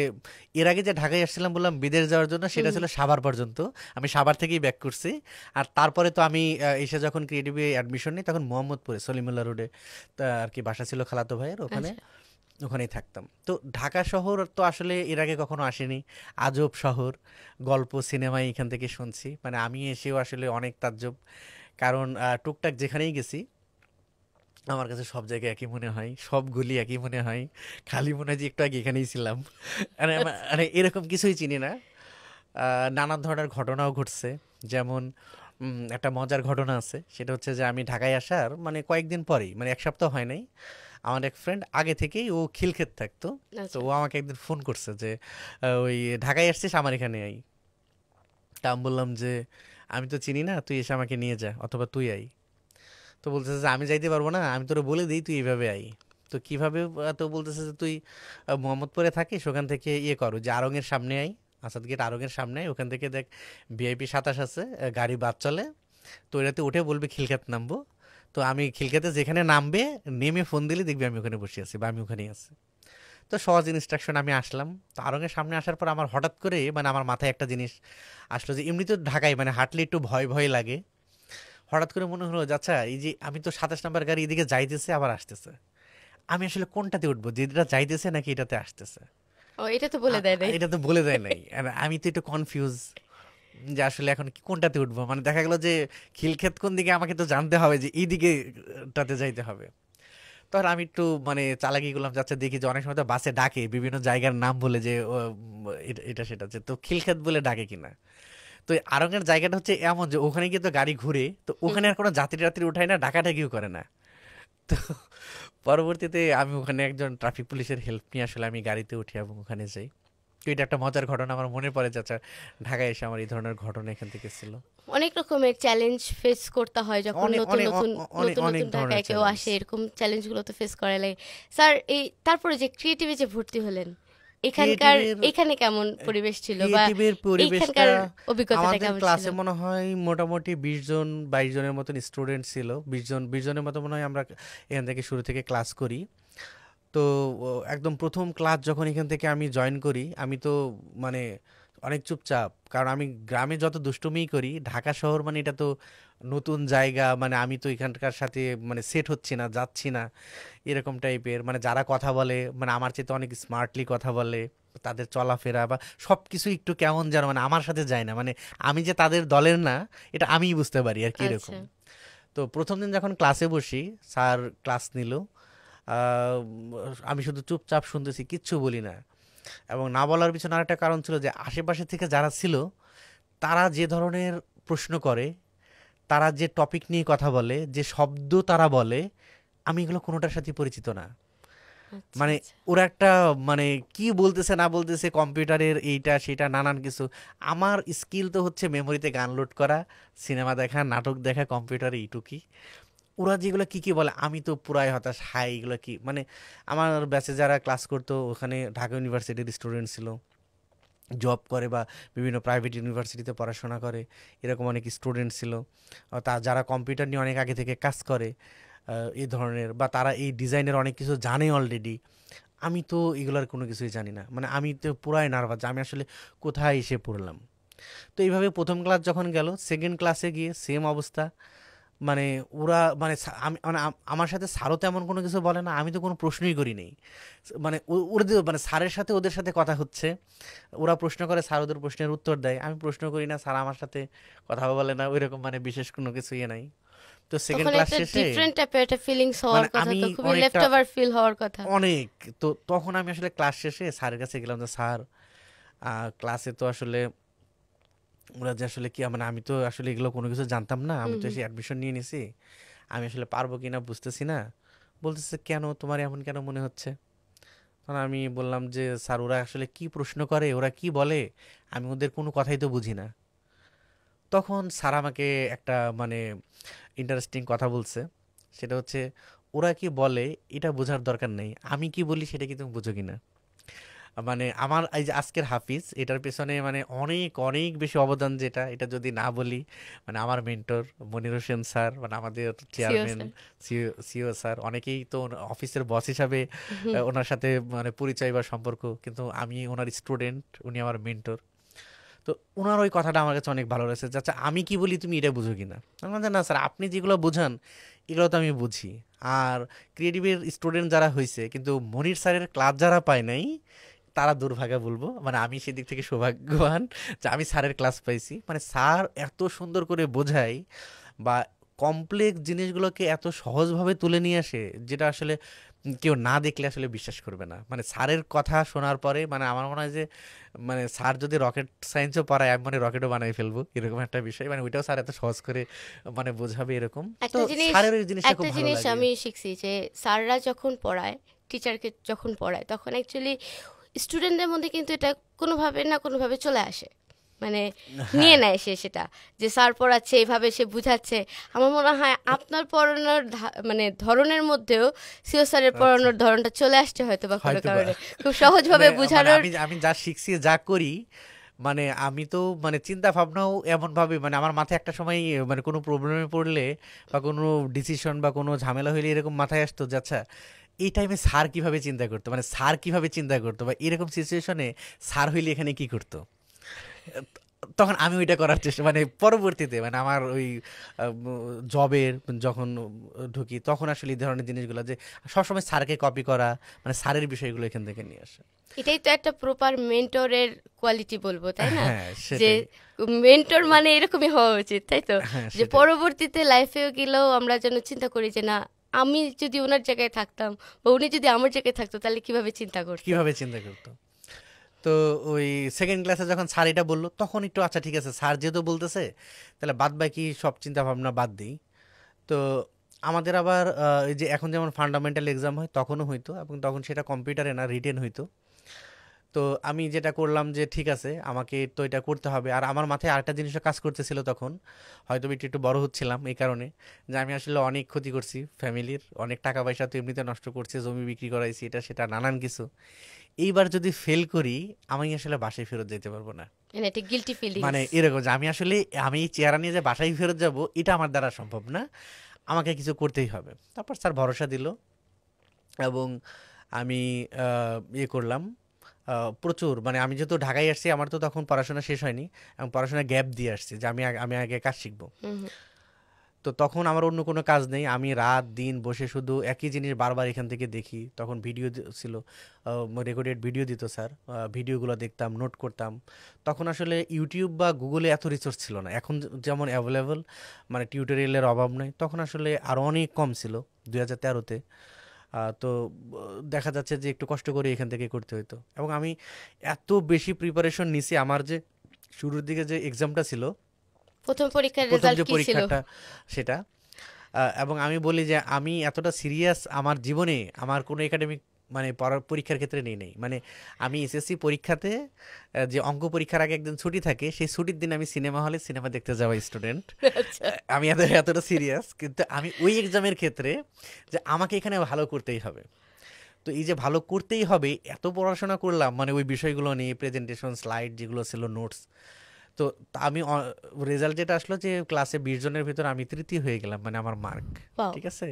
এর আগে যে ঢাকায় আসছিলাম বললাম বিদেশ যাওয়ার জন্য, সেটা হুম। ছিল সাভার পর্যন্ত। আমি সাভার থেকেই ব্যাক করছি। আর তারপরে তো আমি এসে যখন ক্রিয়েটিভে অ্যাডমিশন নিই, তখন মোহাম্মদপুরে সলিমুল্লাহ রোডে তা আর কি বাসা ছিল খালাতো ভাইয়ের, ওখানে আচ্ছা। ওখানেই থাকতাম। তো ঢাকা শহর তো আসলে এর আগে কখনো আসেনি, আজব শহর, গল্প সিনেমায় এখান থেকে শুনছি। মানে আমি এসেও আসলে অনেক তাজ্জব, কারণ টুকটাক যেখানেই গেছি আমার কাছে সব জায়গায় একই মনে হয়, সবগুলি একই মনে হয়, খালি মনে হয় যে একটু আগে এখানেই ছিলাম। মানে এরকম কিছুই চিনি না। নানান ধরনের ঘটনাও ঘটছে। যেমন একটা মজার ঘটনা আছে, সেটা হচ্ছে যে আমি ঢাকায় আসার মানে কয়েকদিন পরেই, মানে 1 সপ্তাহ হয় নাই, আমার এক ফ্রেন্ড আগে থেকেই ও খিলক্ষেত থাকতো। তো আচ্ছা। ও আমাকে একদিন ফোন করছে যে ওই ঢাকায় আসছিস, আমার এখানে আই। তা আমি বললাম যে আমি তো চিনি না, তুই এসে আমাকে নিয়ে যা, অথবা তুই আই। তো বলতেছে যে আমি যাইতে পারবো না, আমি তোরে বলে দিই তুই এইভাবে আই। তো কিভাবে? তো বলতেছে যে তুই মোহাম্মদপুরে থাকিস, ওখান থেকে ইয়ে করো যে আড়ংয়ের সামনে আই, আসাদ গেট আড়ংয়ের সামনে আই, ওখান থেকে দেখ ভিআইপি 27 আছে, গাড়ি বাদ চলে, তো এটাতে উঠে বলবি খিলক্ষেত নামবো। তো আমি খিলক্ষেতে যেখানে নামবে, নেমে ফোন দিলে দেখবি আমি ওখানে বসে আছি বা আমি ওখানেই আছি। তো সহজ ইনস্ট্রাকশন, আমি আসলাম। তো আড়ংয়ের সামনে আসার পর আমার হঠাৎ করে মানে আমার মাথায় একটা জিনিস আসলো, যে এমনি তো ঢাকায় মানে হাঁটলে একটু ভয় ভয় লাগে, হঠাৎ করে মনে হলো যে আচ্ছা এই যে আমি তো 27 নম্বর গাড়ি এদিকে যাইতেছে আবার আসতেছে, আমি আসলে কোনটাতে উঠবো, যেটা যাইতেছে নাকি এটাতে আসতেছে? ও, এটা তো বলে দেয় নাই। এটা তো বলে দেয় নাই, আর আমি তো একটু কনফিউজ যে আসলে এখন কোনটাতে উঠবো। মানে দেখা গেল যে খিলক্ষেত কোন দিকে, আমাকে তো জানতে হবে যে এই দিকে টাতে যাইতে হবে। তখন আমি একটু মানে চালাকি করলাম, যাচ্ছে দেখি যে অনেক সময় তো বাসে ডাকে বিভিন্ন জায়গার নাম বলে যে এটা সেটা, যে তো খিলক্ষেত বলে ডাকে কিনা। তো এই আড়ংয়ের জায়গাটা হচ্ছে এমন যে ওখানে গিয়ে তো গাড়ি ঘুরে, তো হুম। ওখানে আর কোনো যাত্রী টাত্রী উঠায় না, ডাকাডাকিও করে না। তো পরবর্তীতে আমি ওখানে একজন ট্রাফিক পুলিশের হেল্প নিয়ে আসলে আমি গাড়িতে উঠি এবং ওখানে যাই। তো এটা একটা মজার ঘটনা আমার মনে পড়ে, যাচ্ছে ঢাকায় এসে আমার এই ধরনের ঘটনা এখান থেকে ছিল। অনেক রকমের চ্যালেঞ্জ ফেস করতে হয় যখন অনেক নতুন অনেক নতুন অনেক নতুন অনেক নতুন ধরনের ঢাকায় কেউ চ্যালেঞ্জ। আসে, এরকম চ্যালেঞ্জগুলো তো ফেস করা লাগে। স্যার, এই তারপরে যে ক্রিয়েটিভে যে ভর্তি হলেন, এখানকার ক্রিয়েটিভের এখানে কেমন পরিবেশ ছিল, বা ক্রিয়েটিভের পরিবেশটা, এইখানকার অভিজ্ঞতাটা আমাদের কেমন ছিল? ক্লাসে মনে হয় মোটামুটি 20 জন 22 জনের মতন স্টুডেন্ট ছিল, 20 জনের মতো মনে হয় আমরা এখান থেকে শুরু থেকে ক্লাস করি। তো একদম প্রথম ক্লাস যখন এখান থেকে আমি জয়েন করি, আমি তো মানে অনেক চুপচাপ, কারণ আমি গ্রামে যত দুষ্টুমিই করি, ঢাকা শহর মানে এটা তো নতুন জায়গা, মানে আমি তো এখানকার সাথে মানে সেট হচ্ছি না, যাচ্ছি না, এরকম টাইপের। মানে যারা কথা বলে মানে আমার চেয়ে তো অনেক স্মার্টলি কথা বলে, তাদের চলাফেরা বা সব কিছু একটু কেমন যেন মানে আমার সাথে যায় না, মানে আমি যে তাদের দলের না এটা আমিই বুঝতে পারি আর কি, এরকম। আচ্ছা। তো প্রথম দিন যখন ক্লাসে বসি, স্যার ক্লাস নিল, আহ, আমি শুধু চুপচাপ শুনতেছি, কিচ্ছু বলি না। এবং না বলার পিছনে আরেকটা কারণ ছিল যে আশেপাশে থেকে যারা ছিল তারা যে ধরনের প্রশ্ন করে, তারা যে টপিক নিয়ে কথা বলে, যে শব্দ তারা বলে, আমি এগুলো কোনোটার সাথে পরিচিত না। আচ্ছা। মানে আচ্ছা। ওরা একটা মানে কি বলতেছে না বলতেছে কম্পিউটারের এইটা সেটা নানান কিছু, আমার স্কিল তো হচ্ছে মেমোরিতে গান লোড করা, সিনেমা দেখা, নাটক দেখা কম্পিউটারে, এইটুকুই। ওরা যেগুলো কি কি বলে আমি তো পুরাই হতাশ, হাই এগুলো কি মানে। আমার ব্যাচে যারা ক্লাস করতো ওখানে ঢাকা ইউনিভার্সিটির স্টুডেন্ট ছিল, জব করে বা বিভিন্ন প্রাইভেট ইউনিভার্সিটিতে পড়াশোনা করে, এরকম অনেক স্টুডেন্ট ছিল। তা যারা কম্পিউটার নিয়ে অনেক আগে থেকে কাজ করে, এই ধরনের, বা তারা এই ডিজাইনের অনেক কিছু জানে অলরেডি। আমি তো এগুলোর কোনো কিছুই জানি না, মানে আমি তো পুরাই নার্ভাস যে আমি আসলে কোথায় এসে পড়লাম। তো এইভাবে প্রথম ক্লাস যখন গেল, সেকেন্ড ক্লাসে গিয়ে সেম অবস্থা। মানে ওরা মানে আমি মানে আমার সাথে স্যারও তেমন কোনো কিছু বলে না, আমি তো কোনো প্রশ্নই করি নেই। মানে ওদের মানে স্যারের সাথে ওদের সাথে কথা হচ্ছে, ওরা প্রশ্ন করে, স্যার ওদের প্রশ্নের উত্তর দেয়, আমি প্রশ্ন করি না, স্যার আমার সাথে কথা বলে না ওইরকম, মানে বিশেষ কোনো কিছু ইয়ে নাই। তো সেকেন্ড তখন ক্লাস একটা শেষে ডিফারেন্ট টাইপের একটা ফিলিংস হওয়ার মানে কথা, আমি তো খুবই লেফট অনেকটা ওভার ফিল হওয়ার কথা। অনেক, তো তখন আমি আসলে ক্লাস শেষে স্যারের কাছে গেলাম যে স্যার, ক্লাসে তো আসলে ওরা যে আসলে কি মানে আমি তো আসলে এগুলো কোনো কিছু জানতাম না, আমি হুম তো হুম। এসে অ্যাডমিশন নিয়ে নিছি, আমি আসলে পারবো কিনা বুঝতেছি না। বলতেছে কেন, তোমার এমন কেন মনে হচ্ছে? তখন আমি বললাম যে স্যার ওরা আসলে কি প্রশ্ন করে, ওরা কি বলে, আমি ওদের কোনো কথাই তো বুঝি না। তখন স্যার আমাকে একটা মানে ইন্টারেস্টিং কথা বলছে, সেটা হচ্ছে ওরা কি বলে এটা বোঝার দরকার নেই, আমি কি বলি সেটা কি তুমি বুঝো কিনা। মানে আমার এই যে আজকের হাফিজ, এটার পেছনে মানে অনেক অনেক বেশি অবদান, যেটা এটা যদি না বলি, মানে আমার মেন্টর মনির হোসেন স্যার, মানে আমাদের CO chairman, sir. CO sir, অনেকেই তো অফিসের বস হিসাবে হুম। ওনার সাথে মানে পরিচয় বা সম্পর্ক, কিন্তু আমি ওনার স্টুডেন্ট, উনি আমার মেন্টর। তো ওনার ওই কথাটা আমার কাছে অনেক ভালো লাগছে যে আচ্ছা আমি কি বলি তুমি এটা বুঝো কিনা। আমি বললাম যে, না স্যার আপনি যেগুলো বোঝান এগুলো তো আমি বুঝি। আর ক্রিয়েটিভের স্টুডেন্ট যারা হয়েছে কিন্তু মনির স্যারের ক্লাস যারা পায় নাই তারা দুর্ভাগা বলবো, মানে আমি সেদিক থেকে সৌভাগ্যবান যে আমি স্যারের ক্লাস পাইছি। মানে স্যার এত সুন্দর করে বোঝায় বা কমপ্লেক্স জিনিসগুলোকে এত সহজভাবে তুলে নিয়ে আসে, যেটা আসলে কেউ না দেখলে আসলে বিশ্বাস করবে না। মানে স্যারের কথা শোনার পরে মানে আমার মনে হয় যে মানে স্যার যদি রকেট সায়েন্সও পড়ায় আমি মানে রকেটও বানাই ফেলবো, এরকম একটা বিষয়। মানে ওইটাও স্যার এত সহজ করে মানে বোঝাবে এরকম। তো একটা জিনিস স্যারের ওই জিনিসটা খুব একটা ভালো জিনিস লাগে। আমি শিখছি যে স্যাররা যখন পড়ায়, টিচারকে যখন পড়ায়, তখন অ্যাকচুয়ালি স্টুডেন্টদের মধ্যে কিন্তু এটা কোনোভাবে না কোনোভাবে চলে আসে, মানে নিয়ে হ্যাঁ, নেয় সে সেটা, যে স্যার পড়াচ্ছে এইভাবে সে বুঝাচ্ছে। আমার মনে হয় আপনার পড়ানোর মানে ধরনের মধ্যেও সিও স্যারের আচ্ছা, পড়ানোর ধরনটা চলে আসছে হয়তো বা কোনো হয়তো বা কারণে, খুব সহজভাবে মানে মানে বুঝানোর। আমি আমি যা শিখছি যা করি, মানে আমি তো মানে চিন্তা ভাবনাও এমন ভাবে, মানে আমার মাথায় একটা সময় মানে কোনো প্রবলেমে পড়লে বা কোনো ডিসিশন বা কোনো ঝামেলা হইলে এরকম মাথায় আসতো যে আচ্ছা এই টাইমে স্যার কিভাবে চিন্তা করতো, মানে স্যার কিভাবে চিন্তা করতো, বা এরকম সিচুয়েশনে স্যার হইলে এখানে কি করতো। তখন আমি ওইটা করার চেষ্টা, মানে পরবর্তীতে মানে আমার ওই জবের যখন ঢুকি তখন আসলে এই ধরনের জিনিসগুলো যে সবসময় স্যারকে কপি করা, মানে স্যারের বিষয়গুলো এখান থেকে নিয়ে আসা। এটাই তো একটা প্রপার মেন্টরের কোয়ালিটি বলবো, তাই না? হ্যাঁ যে সেটাই। মেন্টর মানে এরকমই হওয়া উচিত, তাই তো? হ্যাঁ যে সেটাই। পরবর্তীতে লাইফেও গেলেও আমরা যেন চিন্তা করি যে না, আমি যদি ওনার জায়গায় থাকতাম বা উনি যদি আমার জায়গায় থাকতো তাহলে কিভাবে চিন্তা করতো। কিভাবে চিন্তা করতো। তো ওই সেকেন্ড ক্লাসে যখন স্যার এটা বললো তখন একটু আচ্ছা ঠিক আছে স্যার যেহেতু বলতেছে তাহলে বাদ বাকি সব চিন্তা ভাবনা বাদ দিই। তো আমাদের আবার এই যে এখন যেমন ফান্ডামেন্টাল এক্সাম হয় তখনও হইতো, এবং তখন সেটা কম্পিউটারে না রিটেন হইতো। তো আমি যেটা করলাম যে ঠিক আছে আমাকে তো এটা করতে হবে। আর আমার মাথায় আরেকটা জিনিসও কাজ করতেছিল তখন, হয়তো একটু একটু বড় হচ্ছিলাম এই কারণে, যে আমি আসলে অনেক ক্ষতি করছি ফ্যামিলির, অনেক টাকা পয়সা তো এমনিতে নষ্ট করছি, জমি বিক্রি করাইছি, এটা সেটা নানান কিছু। এইবার যদি ফেল করি আমি আসলে বাসায় ফেরত যেতে পারবো না। মানে একটা গিল্টি মানে ফিলিংস। এরকম যে আমি আসলে আমি এই চেহারা নিয়ে যে বাসায় ফেরত যাব এটা আমার দ্বারা সম্ভব না, আমাকে কিছু করতেই হবে। তারপর স্যার ভরসা দিল, এবং আমি ইয়ে করলাম, প্রচুর মানে আমি যেহেতু ঢাকায় আসছি আমার তো তখন পড়াশোনা শেষ হয়নি, এবং পড়াশোনা গ্যাপ দিয়ে আসছি যে আমি আগে কাজ শিখবো। হুম হুম। তো তখন আমার অন্য কোনো কাজ নেই, আমি রাত দিন বসে শুধু একই জিনিস বারবার এখান থেকে দেখি। তখন ভিডিও ছিল, রেকর্ডেড ভিডিও দিত স্যার, ভিডিওগুলো দেখতাম, নোট করতাম। তখন আসলে ইউটিউব বা গুগলে এত রিসোর্স ছিল না, এখন যেমন অ্যাভেলেবল, মানে টিউটোরিয়ালের অভাব নাই, তখন আসলে আরও অনেক কম ছিল 2013-তে। তো দেখা যাচ্ছে যে একটু কষ্ট করে এখান থেকে করতে হতো, এবং আমি এত বেশি প্রিপারেশন নিছি। আমার যে শুরুর দিকে যে এক্সামটা ছিল, প্রথম পরীক্ষার প্রথম রেজাল্ট যে কি ছিল? পরীক্ষাটা সেটা, এবং আমি বলি যে আমি এতটা সিরিয়াস আমার জীবনে আমার কোনো একাডেমিক মানে পরীক্ষার ক্ষেত্রে নেই নেই মানে আমি এসএসসি পরীক্ষাতে যে অঙ্ক পরীক্ষার আগে একদিন ছুটি থাকে সেই ছুটির দিন আমি সিনেমা হলে সিনেমা দেখতে যাওয়া স্টুডেন্ট। আচ্ছা আমি এতটা সিরিয়াস, কিন্তু আমি ওই এক্সামের ক্ষেত্রে যে আমাকে এখানে ভালো করতেই হবে। তো এই যে ভালো করতেই হবে এত পড়াশোনা করলাম মানে ওই বিষয়গুলো নিয়ে, প্রেজেন্টেশন স্লাইড যেগুলো ছিল, নোটস। তো আমি রেজাল্ট যেটা আসলো যে ক্লাসে 20 জনের ভিতর আমি তৃতীয় হয়ে গেলাম, মানে আমার মার্ক। পাও ঠিক আছে,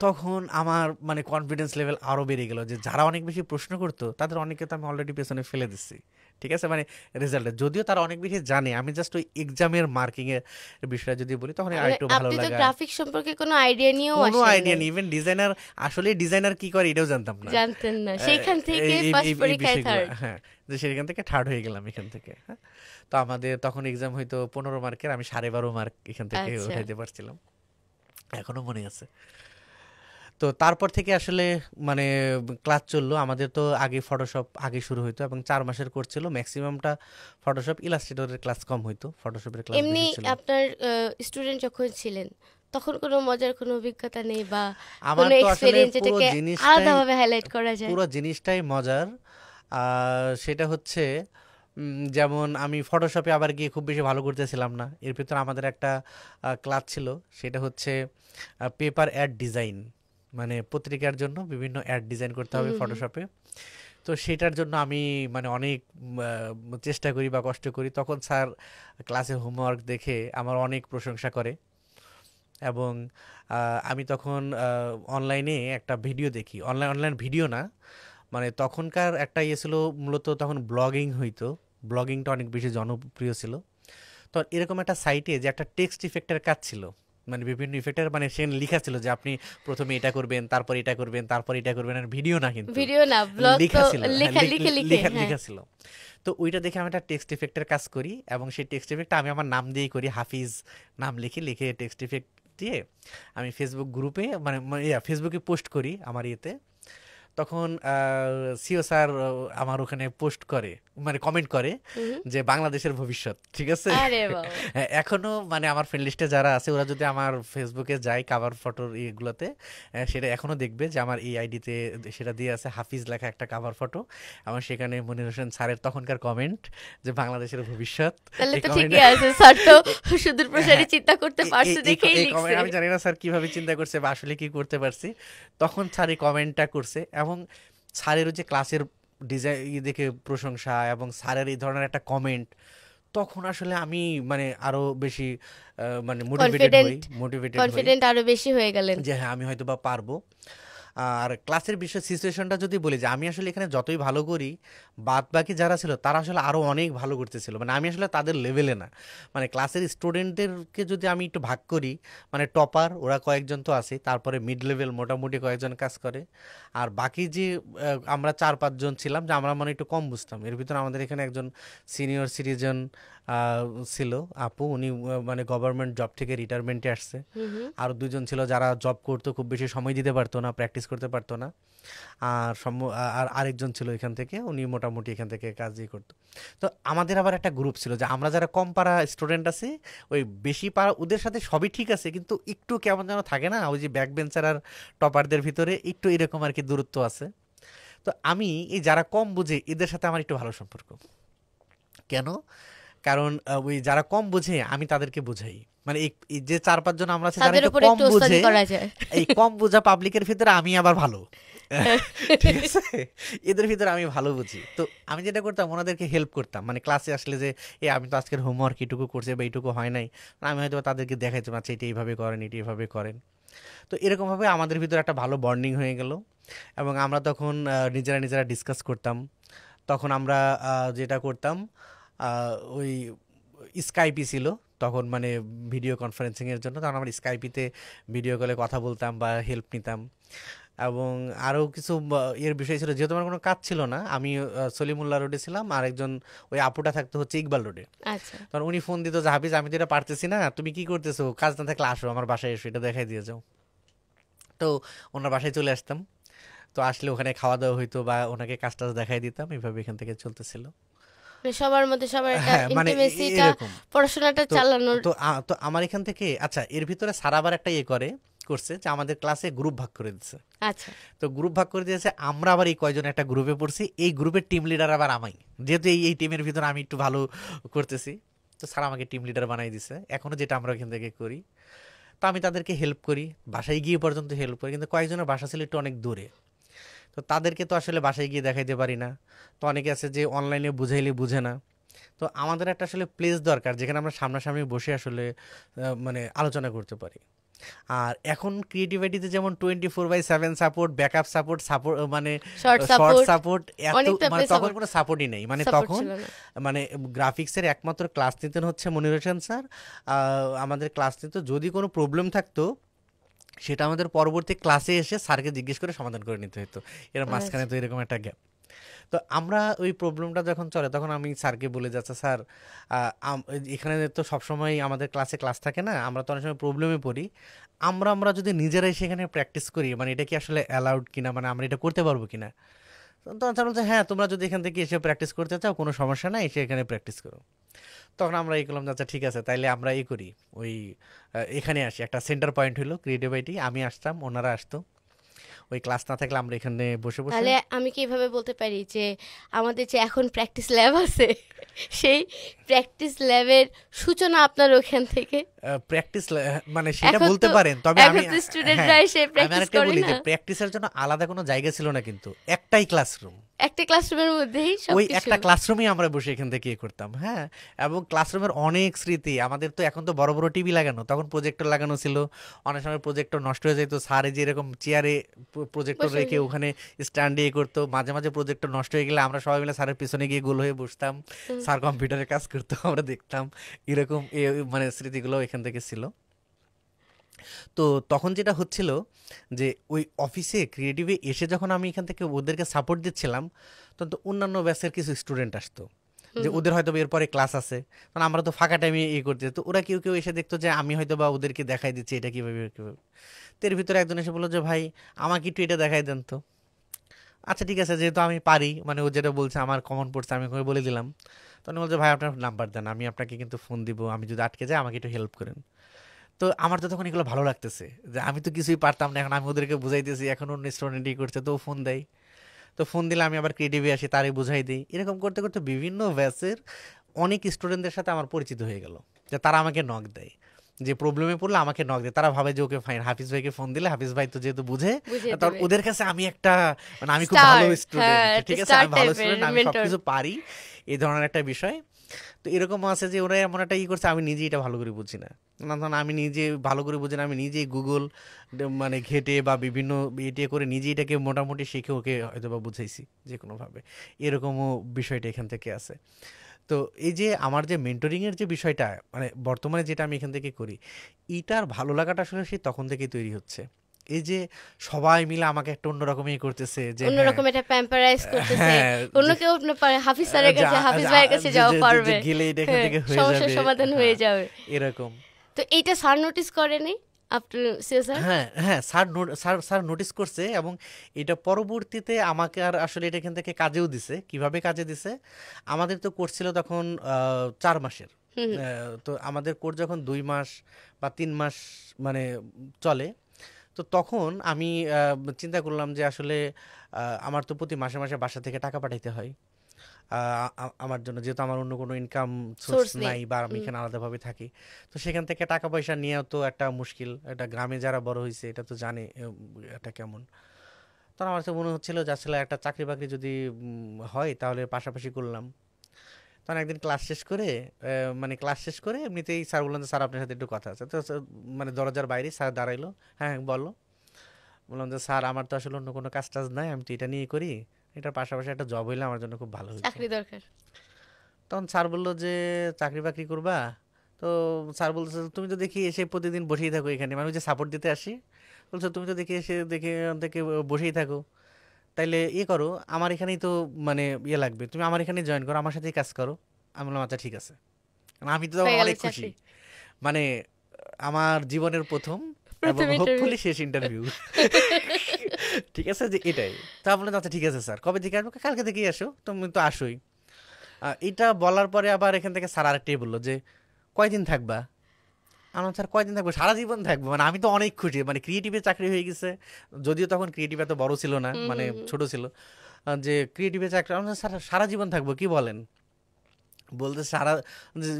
তখন আমার মানে কনফিডেন্স লেভেল আরো বেড়ে গেল যে যারা অনেক বেশি প্রশ্ন করতো তাদের অনেকে তো আমি অলরেডি পেছনে ফেলে দিচ্ছি। ঠিক আছে, মানে রেজাল্টে যদিও তারা অনেক বেশি জানে, আমি জাস্ট ওই এক্সামের মার্কিং এর বিষয়টা যদি বলি তখন মানে আরেকটু ভালো আপনি তো লাগা। গ্রাফিক্স সম্পর্কে কোনো আইডিয়া নিয়েও কোনো আসেন আইডিয়া নাই, নেই, ইভেন ডিজাইনার আসলে ডিজাইনার কি করে এটাও জানতাম না। জানতেন না, আহ, সেইখান থেকে এই এই ফার্স্ট এই পরীক্ষায় বিষয়গুলো, থার্ড। হ্যাঁ, যে সেখান থেকে থার্ড হয়ে গেলাম এখান থেকে। হ্যাঁ, তো আমাদের তখন এক্সাম হয়তো 15 মার্কের, আমি 12.5 মার্ক এখান থেকে আচ্ছা উঠাইতে পারছিলাম, এখনো মনে আছে। তো তারপর থেকে আসলে মানে ক্লাস চললো আমাদের। তো আগে ফটোশপ আগে শুরু হইতো এবং 4 মাসের কোর্স ছিল, ম্যাক্সিমামটা ফটোশপ, ইলাস্ট্রেটরের ক্লাস কম হইতো, ফটোশপের ক্লাস এমনি বেশি ছিল। আপনার স্টুডেন্ট যখন ছিলেন তখন কোনো মজার কোনো অভিজ্ঞতা নেই বা আমার কোনো তো আসলে এক্সপেরিয়েন্স পুরো যেটাকে জিনিসটাই আলাদাভাবে হাইলাইট করা যায়? পুরো জিনিসটাই মজার। সেটা হচ্ছে যেমন আমি ফটোশপে আবার গিয়ে খুব বেশি ভালো করতেছিলাম না। এর ভিতর আমাদের একটা ক্লাস ছিল, সেটা হচ্ছে পেপার অ্যাড ডিজাইন, মানে পত্রিকার জন্য বিভিন্ন অ্যাড ডিজাইন করতে হুম হবে হুম হুম। ফটোশপে। তো সেটার জন্য আমি মানে অনেক চেষ্টা করি বা কষ্ট করি। তখন স্যার ক্লাসে হোমওয়ার্ক দেখে আমার অনেক প্রশংসা করে এবং আমি তখন অনলাইনে একটা ভিডিও দেখি, অনলাইন ভিডিও না, মানে তখনকার একটা ইয়ে ছিল, মূলত তখন ব্লগিং হইতো, ব্লগিংটা অনেক বেশি জনপ্রিয় ছিল। তো এরকম একটা সাইটে যে একটা টেক্সট ইফেক্টের কাজ ছিল, মানে বিভিন্ন ইফেক্টের, মানে সেখানে লেখা ছিল যে আপনি প্রথমে এটা করবেন, তারপর এটা করবেন, তারপর এটা করবেন, আর ভিডিও না কিন্তু ভিডিও না, ব্লগ তো লেখা ছিল, হ্যাঁ, লেখা লিখে লিখে, লেখা হ্যাঁ। লেখা ছিল। তো ওইটা দেখে আমি একটা টেক্সট ইফেক্টের কাজ করি এবং সেই টেক্সট ইফেক্টটা আমি আমার নাম দিয়েই করি, হাফিজ নাম লিখে লিখে টেক্সট ইফেক্ট দিয়ে আমি ফেসবুক গ্রুপে মানে ফেসবুকে পোস্ট করি আমার ইয়েতে। তখন সিও স্যার আমার ওখানে পোস্ট করে, মানে কমেন্ট করে হুম। যে বাংলাদেশের ভবিষ্যৎ। ঠিক আছে, আরে বাবা, হ্যাঁ, এখনো মানে আমার ফ্রেন্ড লিস্টে যারা আছে ওরা যদি আমার ফেসবুকে যায় কাভার ফটোর ইয়েগুলোতে, সেটা এখনো দেখবে যে আমার এই আইডিতে সেটা দিয়ে আছে হাফিজ লেখা একটা কাভার ফটো। আমার সেখানে মনির হোসেন স্যারের তখনকার কমেন্ট যে বাংলাদেশের ভবিষ্যৎ, তাহলে এই তো কমেন্ট, ঠিকই আছে, স্যার তো সুদূর প্রসারী চিন্তা করতে পারছে দেখেই এই লিখছে। কমেন্ট আমি জানি না স্যার কিভাবে চিন্তা করছে বা আসলে কি করতে পারছি। তখন স্যার এই কমেন্টটা করছে এবং স্যারের যে ক্লাসের ডিজাইন দেখে প্রশংসা এবং স্যারের এই ধরনের একটা কমেন্ট, তখন আসলে আমি মানে আরো বেশি মানে কনফিডেন্ট, মোটিভেটেড হই কনফিডেন্ট আরো বেশি হয়ে গেলেন। যে হ্যাঁ আমি হয়তো বা পারবো। আর ক্লাসের বিষয় সিচুয়েশনটা যদি বলি যে আমি আসলে এখানে যতই ভালো করি, বাদ বাকি যারা ছিল তারা আসলে আরো অনেক ভালো করতেছিল, মানে আমি আসলে তাদের লেভেলে না। মানে ক্লাসের স্টুডেন্টদেরকে যদি আমি একটু ভাগ করি, মানে টপার ওরা কয়েকজন তো আছে, তারপরে মিড লেভেল মোটামুটি কয়েকজন কাজ করে, আর বাকি যে আমরা 4-5 জন ছিলাম যে আমরা মানে একটু কম বুঝতাম। এর ভিতরে আমাদের এখানে একজন সিনিয়র সিটিজেন ছিল আপু, উনি মানে গভর্নমেন্ট জব থেকে রিটায়ারমেন্টে আসছে। হুম হুম। আর 2 জন ছিল যারা জব করতো, খুব বেশি সময় দিতে পারতো না, প্র্যাকটিস করতে পারতো না। আর আর আরেকজন ছিল এখান থেকে, উনি মোটামুটি এখান থেকে কাজই করতো। তো আমাদের আবার একটা গ্রুপ ছিল যে আমরা যারা কম পারা স্টুডেন্ট আছে, ওই বেশি পারা ওদের সাথে সবই ঠিক আছে, কিন্তু একটু কেমন যেন থাকে না, ওই যে ব্যাক বেঞ্চার আর টপারদের ভিতরে একটু এরকম আর কি দূরত্ব আছে। তো আমি এই যারা কম বুঝে এদের সাথে আমার একটু ভালো সম্পর্ক। কেন? কারণ ওই যারা কম বুঝে আমি তাদেরকে বুঝাই, মানে এই যে 4-5 জন আমরা আছি যারা তাদের একটু উপর কম একটু বুঝে, ওস্তাদি করা যায়। এই কম বোঝা পাবলিকের ভিতরে আমি আবার ভালো। ঠিক আছে, এদের ভিতরে আমি ভালো বুঝি। তো আমি যেটা করতাম ওনাদেরকে হেল্প করতাম, মানে ক্লাসে আসলে যে আমি তো আজকের হোমওয়ার্ক এটুকু করছি বা এইটুকু হয় নাই, আমি হয়তো তাদেরকে দেখাইতাম আচ্ছা এটা এইভাবে করেন, এটা এইভাবে করেন। তো এরকমভাবে আমাদের ভিতরে একটা ভালো বন্ডিং হয়ে গেল এবং আমরা তখন নিজেরা নিজেরা ডিসকাস করতাম। তখন আমরা যেটা করতাম ওই স্কাইপি ছিল তখন, মানে ভিডিও কনফারেন্সিংয়ের জন্য, তখন আমরা স্কাইপিতে ভিডিও কলে কথা বলতাম বা হেল্প নিতাম। এবং আরও কিছু এর বিষয় ছিল, যেহেতু আমার কোনো কাজ ছিল না, আমি সলিমুল্লাহ রোডে ছিলাম, আর একজন ওই আপুটা থাকতো হচ্ছে ইকবাল রোডে। আচ্ছা, তখন উনি ফোন দিত যে হাফিজ আমি তো এটা পারতেছি না, তুমি কি করতেছো, কাজ না থাকলে আসো আমার বাসায়, এসো এটা দেখাই দিয়ে যাও। তো ওনার বাসায় চলে আসতাম, তো আসলে ওখানে খাওয়া দাওয়া হইতো বা ওনাকে কাজ টাজ দেখাই দিতাম, এইভাবে এখান থেকে চলতেছিল। মানে সবার মধ্যে সবার একটা হ্যাঁ, মানে ইন্টিমেসিটা, এরকম। পড়াশোনাটা তো চালানোর। তো তো আমার এখান থেকে আচ্ছা এর ভিতরে স্যার আবার একটা ইয়ে করে, করছে যে আমাদের ক্লাসে গ্রুপ ভাগ করে দিচ্ছে। আচ্ছা তো গ্রুপ ভাগ করে দিয়েছে, আমরা আবার এই কয়জন একটা গ্রুপে পড়ছি, এই গ্রুপের টিম লিডার আবার আমি, যেহেতু এই টিমের ভিতরে আমি একটু ভালো করতেছি, তো স্যার আমাকে টিম লিডার বানাই দিছে। এখনো যেটা আমরা ওখান থেকে করি, তো আমি তাদেরকে হেল্প করি, বাসায় গিয়ে পর্যন্ত হেল্প করি, কিন্তু কয়েকজনের বাসা ছিল একটু অনেক দূরে, তো তাদেরকে তো আসলে বাসায় গিয়ে দেখাইতে পারি না। তো অনেকে আছে যে অনলাইনে বুঝাইলে বুঝে না। তো আমাদের একটা আসলে প্লেস দরকার যেখানে আমরা সামনাসামনি বসে আসলে মানে আলোচনা করতে পারি। আর এখন ক্রিয়েটিভিটিতে যেমন 24/7 সাপোর্ট, ব্যাকআপ সাপোর্ট, সাপোর্ট মানে শর্ট শর্ট সাপোর্ট সাপোর্ট, এত অনেকটা মানে প্লেস তখন কোনো সাপোর্টই নেই, মানে সাপোর্ট তখন ছিল না। মানে গ্রাফিক্সের একমাত্র ক্লাস নিতেন হচ্ছে মনির হোসেন স্যার। আমাদের ক্লাস নিত, যদি কোনো প্রবলেম থাকতো সেটা আমাদের পরবর্তী ক্লাসে এসে স্যারকে জিজ্ঞেস করে সমাধান করে নিতে হতো। এর মাঝখানে আচ্ছা তো এরকম একটা গ্যাপ। তো আমরা ওই প্রবলেমটা যখন চলে তখন আমি স্যারকে বলে যাচ্ছি, স্যার এখানে তো সবসময় আমাদের ক্লাস থাকে না, আমরা তো অনেক সময় প্রবলেমে পড়ি, আমরা যদি নিজেরাই সেখানে প্র্যাকটিস করি, মানে এটা কি আসলে অ্যালাউড কিনা, মানে আমরা এটা করতে পারবো কিনা। তখন স্যার বলছে, হ্যাঁ তোমরা যদি এখান থেকে এসে প্র্যাকটিস করতে চাও কোনো সমস্যা নাই, এসে এখানে প্র্যাকটিস করো। তখন আমরা এই করলাম, আচ্ছা ঠিক আছে, তাইলে আমরা এই করি, ওই এখানে আসি, একটা সেন্টার পয়েন্ট হলো ক্রিয়েটিভিটি, আমি আসতাম, ওনারা আসতো, ওই ক্লাস না থাকলে আমরা এখানে বসে বসে তাহলে আমি কি এভাবে বলতে পারি যে আমাদের যে এখন প্র্যাকটিস ল্যাব আছে সেই প্র্যাকটিস ল্যাবের সূচনা আপনার ওখান থেকে? প্র্যাকটিস, মানে সেটা এখন বলতে তো পারেন, তবে এখন আমি তো স্টুডেন্টরা হ্যাঁ এসে আমি প্র্যাকটিস আরেকটা করে বলি না, যে প্র্যাকটিসের জন্য আলাদা কোনো জায়গা ছিল না, কিন্তু একটাই ক্লাসরুম, একটা ক্লাসরুমের মধ্যেই ওই সবকিছু। একটা ক্লাসরুমেই আমরা বসে এখান থেকে ইয়ে করতাম। হ্যাঁ, এবং ক্লাসরুমের অনেক স্মৃতি আমাদের, তো এখন তো বড় বড় টিভি লাগানো, তখন প্রজেক্টর লাগানো ছিল, অনেক সময় প্রজেক্টর নষ্ট হয়ে যেত, স্যারে যে এরকম চেয়ারে প্রজেক্টর বসে রেখে যে- ওখানে স্ট্যান্ড ইয়ে করতো, মাঝে মাঝে প্রজেক্টর নষ্ট হয়ে গেলে আমরা সবাই মিলে স্যারের পিছনে গিয়ে গোল হয়ে বসতাম, হুম, স্যার কম্পিউটারে কাজ করতো, আমরা দেখতাম, এরকম মানে স্মৃতিগুলো এখান থেকে ছিল। তো তখন যেটা হচ্ছিল যে ওই অফিসে ক্রিয়েটিভে এসে যখন আমি এখান থেকে ওদেরকে সাপোর্ট দিচ্ছিলাম, তখন তো অন্যান্য ব্যাচের কিছু স্টুডেন্ট আসতো, যে হুম, ওদের হয়তো বা এরপরে ক্লাস আছে, কারণ আমরা তো ফাঁকা টাইমে ইয়ে করতে, তো ওরা কেউ কেউ এসে দেখতো যে আমি হয়তো বা ওদেরকে দেখাই দিচ্ছি এটা কীভাবে কীভাবে। তো এর ভিতরে একজন এসে বললো যে ভাই আমাকে একটু এটা দেখাই দেন তো। আচ্ছা ঠিক আছে, যেহেতু আমি পারি, মানে ও যেটা বলছে আমার কমন পড়ছে, আমি ওকে বলে দিলাম। তখন বলছে ভাই আপনার নাম্বার দেন, আমি আপনাকে কিন্তু ফোন দিব, আমি যদি আটকে যাই আমাকে একটু হেল্প করেন। তো আমার তো তখন এগুলো ভালো লাগতেছে যে আমি তো কিছুই পারতাম না, এখন আমি ওদেরকে বুঝাইতেছি, এখন অন্য স্টুডেন্টই করছে, তো ও ফোন দেয়, তো ফোন দিলে আমি আবার ক্রিয়েটিভে আসি, তারই বুঝাই দিই, এরকম করতে করতে বিভিন্ন ব্যাচের অনেক স্টুডেন্টদের সাথে আমার পরিচিত হয়ে গেল, যে তারা আমাকে নক দেয়, যে প্রবলেমে পড়লে আমাকে নক দেয়, তারা ভাবে যে ওকে ফাইন, হাফিজ ভাইকে ফোন দিলে হাফিজ ভাই তো যেহেতু বুঝে, বুঝিয়ে তখন দেবে। ওদের কাছে আমি একটা, মানে আমি খুব স্টার, ভালো হ্যাঁ স্টুডেন্ট, একটা ঠিক আছে স্টার আমি ভালো টাইপের স্টুডেন্ট, আমি মেন্টর। সবকিছু পারি, এই ধরনের একটা বিষয়। তো এরকম আছে যে ওরা এমন একটা ই করছে, আমি নিজেই এটা ভালো করে বুঝি না, না তখন আমি নিজে ভালো করে বুঝি না, আমি নিজেই গুগল মানে ঘেটে বা বিভিন্ন ইয়ে করে নিজেই এটাকে মোটামুটি শিখে ওকে হয়তো বা বুঝাইছি যে কোনোভাবে, এরকমও বিষয়টা এখান থেকে আছে। তো এই যে আমার যে মেন্টরিংয়ের যে বিষয়টা, মানে বর্তমানে যেটা আমি এখান থেকে করি, এইটার ভালো লাগাটা আসলে সেই তখন থেকেই তৈরি হচ্ছে। এই যে সবাই মিলে আমাকে একটা অন্যরকমই করতেছে, যে হ্যাঁ অন্যরকম একটা প্যাম্পারাইজ করতেছে, হ্যাঁ অন্য কেউ হাফিজ স্যারের কাছে, হাফিজ ভাইয়ের কাছে যাওয়া পারবে, গেলে এটা এখান হ্যাঁ থেকে হয়ে সমস্যার যাবে, সমাধান হয়ে হ্যাঁ যাবে। এরকম। তো এইটা স্যার নোটিস করেনি আপনার স্যার? হ্যাঁ হ্যাঁ স্যার নোটিস করছে, এবং এটা পরবর্তীতে আমাকে আর আসলে এটা এখান থেকে কাজেও দিছে। কিভাবে কাজে দিছে, আমাদের তো কোর্স ছিল তখন 4 মাসের। হুম তো আমাদের কোর্স যখন 2 মাস বা 3 মাস মানে চলে, তো তখন আমি চিন্তা করলাম যে আসলে আমার তো প্রতি মাসে মাসে বাসা থেকে টাকা পাঠাইতে হয় আমার জন্য, যেহেতু আমার অন্য কোনো ইনকাম সোর্স সোর্স নেই। নাই বা আমি এখানে আলাদাভাবে থাকি। তো সেখান থেকে টাকা পয়সা নিয়েও তো একটা মুশকিল, এটা গ্রামে যারা বড় হয়েছে এটা তো জানে এটা কেমন। তখন আমার কাছে মনে হচ্ছিল যে আসলে একটা চাকরি বাকরি যদি হয় তাহলে পাশাপাশি করলাম। তখন একদিন ক্লাস শেষ করে মানে ক্লাস শেষ করে এমনিতেই স্যার বললেন যে স্যার আপনার সাথে একটু কথা আছে, তো মানে দরজার বাইরে স্যার দাঁড়াইলো, হ্যাঁ বলো। বললাম যে স্যার আমার তো আসলে অন্য কোনো কাজ টাজ নাই, আমি তো এটা নিয়ে করি, এটার পাশাপাশি একটা জব হইলে আমার জন্য খুব ভালো হতো। চাকরি দরকার। তখন স্যার বললো যে চাকরি বাকরি করবা। তো স্যার বলছে তুমি তো দেখি এসে প্রতিদিন বসেই থাকো এখানে, মানে ওই যে সাপোর্ট দিতে আসি, বলছো তুমি তো দেখি এসে দেখে থেকে বসেই থাকো, তাইলে ইয়ে করো আমার এখানেই তো মানে ইয়ে লাগবে, তুমি আমার এখানেই জয়েন করো, আমার সাথেই কাজ করো। আমি বললাম আচ্ছা ঠিক আছে। আমি তো তখন হয়ে গেল অনেক খুশি, চাকরি, মানে আমার জীবনের প্রথম এবং প্রথম ইন্টারভিউ। হোপফুলি শেষ ইন্টারভিউ। ঠিক আছে, যে এটাই। তা বললেন আচ্ছা ঠিক আছে স্যার, কবে থেকে আসবো? কালকে থেকেই আসো, তুমি তো আসোই। এটা বলার পরে আবার এখান থেকে স্যার আরেকটাই বললো যে কয়দিন থাকবা। আমার স্যার কয়দিন থাকবো, সারা জীবন থাকবো, মানে আমি তো অনেক খুশি, মানে ক্রিয়েটিভে চাকরি হয়ে গেছে, যদিও তখন ক্রিয়েটিভ এত বড় ছিল না, মানে ছোট ছিল, যে ক্রিয়েটিভে চাকরি, আমরা স্যার সারা জীবন থাকবো কি বলেন, বলতে সারা যে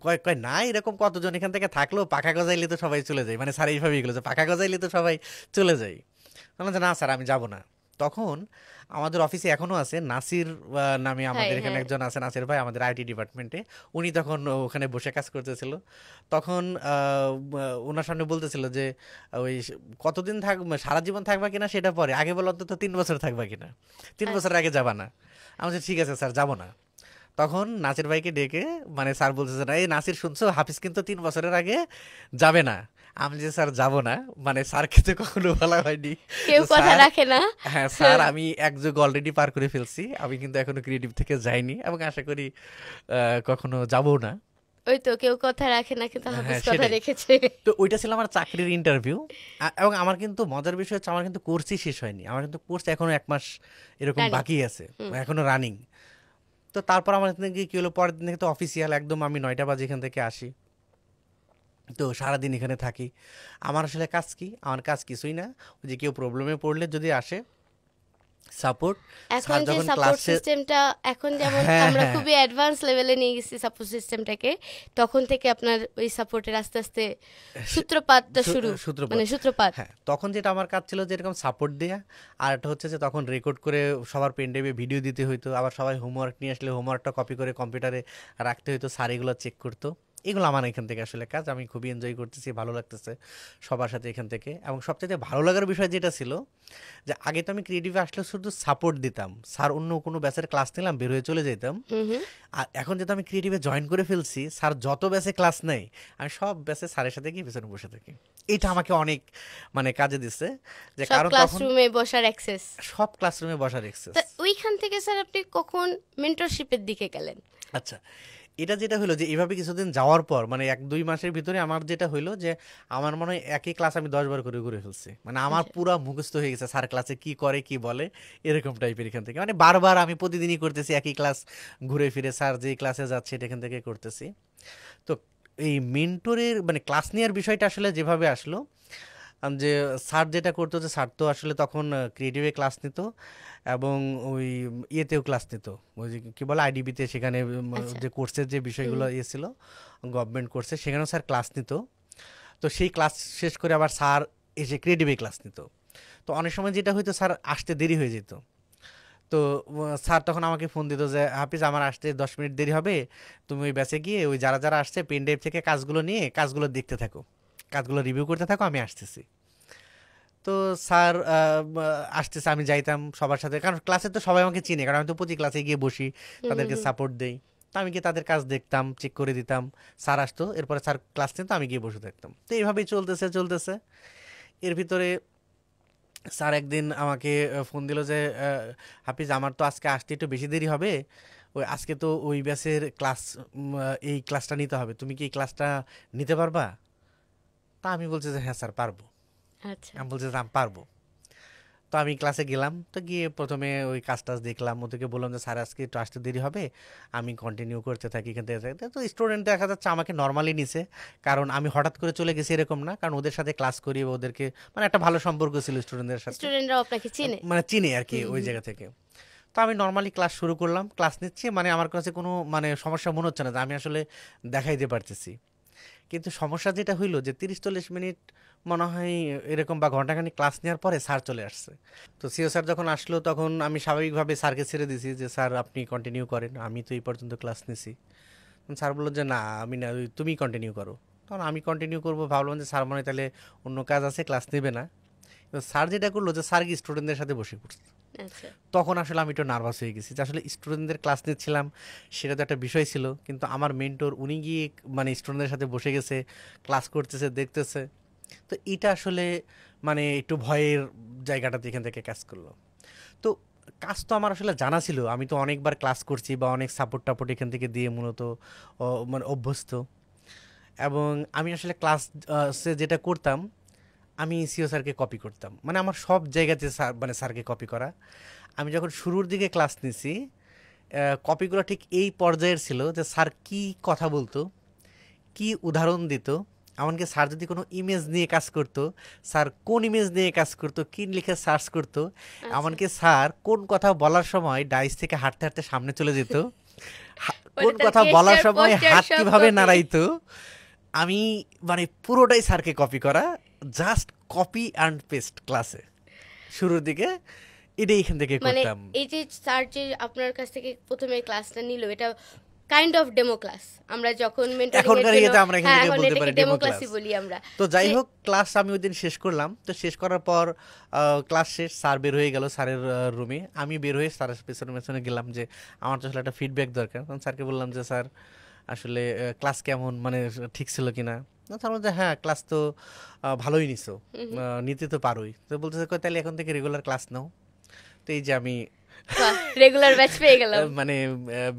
কয় কয় না, এরকম কতজন এখান থেকে থাকলেও পাখা গজাইলে তো সবাই চলে যায়, মানে স্যার এইভাবেই গেলো যে পাখা গজাইলে তো সবাই চলে যায়। বললাম যে না স্যার আমি যাব না। তখন আমাদের অফিসে এখনো আছে নাসির নামে আমাদের হ্যাঁ, এখানে হ্যাঁ। একজন আছে, নাসির ভাই আমাদের আইটি ডিপার্টমেন্টে, উনি তখন ওখানে বসে কাজ করতেছিল। তখন ওনার সামনে বলতেছিল যে ওই কতদিন থাকবে, সারা জীবন থাকবা কিনা সেটা পরে, আগে বলো অন্তত 3 বছর থাকবা কিনা, 3 বছরের আগে যাবা না। আমি বলছি ঠিক আছে স্যার যাবো না। তখন নাসির ভাইকে ডেকে, মানে স্যার বলতেছে না, এই নাসির শুনছো, হাফিজ কিন্তু 3 বছরের আগে যাবে না। আমি যে স্যার যাব না, মানে স্যারকে তো কখনো বলা হয়নি কেউ যে, কথা স্যার রাখে না। হ্যাঁ স্যার আমি এক যুগ অলরেডি পার করে ফেলছি, আমি কিন্তু এখনো ক্রিয়েটিভ থেকে যাইনি এবং আশা করি কখনো যাবো না। ওই তো কেউ কথা রাখে না, কিন্তু হাফিজ হ্যাঁ কথা সেটাই। রেখেছে। তো ওইটা ছিল আমার চাকরির ইন্টারভিউ। এবং আমার কিন্তু মজার বিষয় হচ্ছে আমার কিন্তু কোর্সই শেষ হয়নি, আমার কিন্তু কোর্স এখনো 1 মাস এরকম Running। বাকি আছে, এখনো রানিং। তো তারপর আমার এখান থেকে কি হলো, পরের দিন থেকে তো অফিসিয়াল একদম, আমি 9টা বাজে এখান থেকে আসি, তো সারাদিন এখানে থাকি। আমার আসলে কাজ কি, আমার কাজ কিছুই না, ওই যে কেউ প্রবলেমে পড়লে যদি আসে সাপোর্ট, এখন স্যার যে যখন সাপোর্ট ক্লাসে, সিস্টেমটা, এখন যেমন হ্যাঁ আমরা হ্যাঁ খুবই অ্যাডভান্স লেভেলে নিয়ে গেছি সাপোর্ট সিস্টেমটাকে, তখন থেকে আপনার ওই সাপোর্টের আস্তে আস্তে সূত্রপাতটা শুরু, সূত্রপাত, মানে সূত্রপাত। হ্যাঁ তখন যেটা আমার কাজ ছিল যে এরকম সাপোর্ট দেয়া, আর একটা হচ্ছে যে তখন রেকর্ড করে সবার পেনড্রাইভে ভিডিও দিতে হইতো, আবার সবাই হোমওয়ার্ক নিয়ে আসলে হোমওয়ার্কটা কপি করে কম্পিউটারে রাখতে হইতো, স্যার এগুলো চেক করতো। এগুলো আমার এখান থেকে আসলে কাজ, আমি খুবই এনজয় করতেছি, ভালো লাগতেছে সবার সাথে এখান থেকে। এবং সবচেয়ে ভালো লাগার বিষয় যেটা ছিল যে আগে তো আমি ক্রিয়েটিভে আসলে শুধু সাপোর্ট দিতাম, স্যার অন্য কোনো ব্যাচের ক্লাস নিলাম বের হয়ে চলে যেতাম। হুম হুম। আর এখন যেহেতু আমি ক্রিয়েটিভে জয়েন করে ফেলছি, স্যার যত ব্যাচে ক্লাস নেই আমি সব ব্যাচে স্যারের সাথে গিয়ে পিছনে বসে থাকি। এটা আমাকে অনেক মানে কাজে দিচ্ছে, যে সব কারণ তখন ক্লাসরুমে বসার অ্যাক্সেস। সব ক্লাসরুমে বসার এক্সেস। তা ওইখান থেকে স্যার আপনি কখন মেন্টরশিপের দিকে গেলেন? আচ্ছা, এটা যেটা হলো যে এভাবে কিছুদিন যাওয়ার পর, মানে 1-2 মাসের ভিতরে আমার যেটা হইলো যে আমার মনে হয় একই ক্লাস আমি 10 বার করে ঘুরে ফেলছি, মানে আমার আচ্ছা। পুরা মুখস্থ হয়ে গেছে স্যার ক্লাসে কি করে কি বলে, এরকম টাইপের। এখান থেকে মানে বারবার আমি প্রতিদিনই করতেছি একই ক্লাস, ঘুরে ফিরে স্যার যে ক্লাসে যাচ্ছে এটা এখান থেকে করতেছি। তো এই মেন্টরের মানে ক্লাস নেওয়ার বিষয়টা আসলে যেভাবে আসলো, যে স্যার যেটা করতো যে স্যার তো আসলে তখন ক্রিয়েটিভে ক্লাস নিত এবং ওই ইয়েতেও ক্লাস নিত, ওই যে কী বলে আইডিবিতে, সেখানে আচ্ছা। যে কোর্সের যে বিষয়গুলো হুম। ইয়ে ছিল গভর্নমেন্ট কোর্সে, সেখানেও স্যার ক্লাস নিত। তো সেই ক্লাস শেষ করে আবার স্যার এসে ক্রিয়েটিভে ক্লাস নিত। তো অনেক সময় যেটা হয়তো স্যার আসতে দেরি হয়ে যেত, তো স্যার তখন আমাকে ফোন দিত যে হাফিজ আমার আসতে 10 মিনিট দেরি হবে, তুমি ওই ব্যাচে গিয়ে ওই যারা যারা আসছে পেন ড্রাইভ থেকে কাজগুলো নিয়ে কাজগুলো দেখতে থাকো, কাজগুলো রিভিউ করতে থাকো, আমি আসতেছি। তো স্যার আসতেছে, আমি যাইতাম সবার সাথে, কারণ ক্লাসে তো সবাই আমাকে চিনে, কারণ আমি তো প্রতি ক্লাসে গিয়ে বসি, হুম হুম তাদেরকে হুম। সাপোর্ট দেই। তো আমি গিয়ে তাদের কাজ দেখতাম, চেক করে দিতাম, স্যার আসতো, এরপরে স্যার ক্লাস নিত, আমি গিয়ে বসে থাকতাম। তো এইভাবেই চলতেছে চলতেছে। এর ভিতরে স্যার একদিন আমাকে ফোন দিল যে হাফিজ আমার তো আজকে আসতে একটু বেশি দেরি হবে, ওই আজকে তো ওই ব্যাচের ক্লাস, এই ক্লাসটা নিতে হবে, তুমি কি এই ক্লাসটা নিতে পারবা? তা আমি বলছি যে হ্যাঁ স্যার পারবো। আচ্ছা। আমি বলছি যে আমি পারবো। তো আমি ক্লাসে গেলাম, তো গিয়ে প্রথমে ওই কাজ টাজ দেখলাম, ওদেরকে বললাম যে স্যার আজকে একটু আসতে দেরি হবে, আমি কন্টিনিউ করতে থাকি এখান থেকে থাকতে। তো স্টুডেন্ট দেখা যাচ্ছে আমাকে নর্মালি নিছে, কারণ আমি হঠাৎ করে চলে গেছি এরকম না, কারণ ওদের সাথে ক্লাস করি, ওদেরকে মানে একটা ভালো সম্পর্ক ছিল স্টুডেন্টদের সাথে, স্টুডেন্টরাও আপনাকে চিনে। মানে চিনি আর কি হুম ওই হুম। জায়গা থেকে। তো আমি নর্মালি ক্লাস শুরু করলাম, ক্লাস নিচ্ছি, মানে আমার কাছে কোনো মানে সমস্যা মনে হচ্ছে না যে আমি আসলে দেখাইতে পারতেছি। কিন্তু সমস্যা যেটা হইলো যে 30-40 মিনিট মনে হয় এরকম বা ঘন্টাখানিক ক্লাস নেওয়ার পরে স্যার চলে আসছে। তো সিও স্যার যখন আসলো তখন আমি স্বাভাবিকভাবে স্যারকে ছেড়ে দিছি যে স্যার আপনি কন্টিনিউ করেন, আমি তো এই পর্যন্ত ক্লাস নিছি। স্যার বললো যে না আমি না, তুমি কন্টিনিউ করো। তখন আমি কন্টিনিউ করবো, ভাবলাম যে স্যার মনে হয় তাহলে অন্য কাজ আছে, ক্লাস নেবে না। তো স্যার যেটা করলো যে স্যার কি স্টুডেন্টদের সাথে বসে পড়ছে। আচ্ছা। তখন আসলে আমি একটু নার্ভাস হয়ে গেছি যে আসলে স্টুডেন্টদের ক্লাস নিচ্ছিলাম, সেটা তো একটা বিষয় ছিল, কিন্তু আমার মেন্টর উনি গিয়ে মানে স্টুডেন্টদের সাথে বসে গেছে, ক্লাস করতেছে, দেখতেছে। তো এটা আসলে মানে একটু ভয়ের জায়গাটাতে এখান থেকে কাজ করলো। তো কাজ তো আমার আসলে জানা ছিল, আমি তো অনেকবার ক্লাস করছি বা অনেক সাপোর্ট টাপোর্ট এখান থেকে দিয়ে মূলত মানে অভ্যস্ত। এবং আমি আসলে ক্লাস সে যেটা করতাম, আমি সিও স্যারকে কপি করতাম, মানে আমার সব জায়গাতে স্যার মানে স্যারকে কপি করা। আমি যখন শুরুর দিকে ক্লাস নিছি কপিগুলো ঠিক এই পর্যায়ের ছিল যে স্যার কি কথা বলতো, কি উদাহরণ দিত, এমনকি স্যার যদি কোনো ইমেজ নিয়ে কাজ করতো, স্যার কোন ইমেজ নিয়ে কাজ করতো, কি লিখে সার্চ করতো, এমনকি স্যার কোন কথা বলার সময় ডাইস থেকে হাঁটতে হাঁটতে সামনে চলে যেত, কোন তার কথা বলার gesture, সময় posture হাত সব কিভাবে copy। নাড়াইতো, আমি মানে পুরোটাই স্যারকে কপি করা, জাস্ট কপি অ্যান্ড পেস্ট ক্লাসে শুরুর দিকে এটাই এখান থেকে মানে করতাম। এই যে স্যার যে আপনার কাছ থেকে প্রথমে ক্লাসটা নিল, এটা কাইন্ড অফ ডেমো ক্লাস। আমরা যখন মেন্টরিং এর এখনকার জন্য, ইয়েতে আমরা এখান হ্যাঁ, থেকে এখন বলতে এটাকে পারি ডেমো ডেমো ক্লাসই ক্লাস। বলি আমরা। তো যাই যে- হোক, ক্লাস আমি ওই দিন শেষ করলাম। তো শেষ করার পর ক্লাস শেষ, স্যার বের হয়ে গেল স্যারের রুমে, আমি বের হয়ে স্যারের পেছনে পেছনে গেলাম যে আমার তো আসলে একটা ফিডব্যাক দরকার। তখন স্যারকে বললাম যে স্যার আসলে ক্লাস কেমন, মানে ঠিক ছিল কিনা। স্যার বলছে হ্যাঁ ক্লাস তো ভালোই নিছো, নিতে তো পারোই। তো বলতেছে কই তাহলে এখন থেকে রেগুলার ক্লাস নাও। তো এই যে আমি রেগুলার ব্যাচ পেয়ে গেলাম, মানে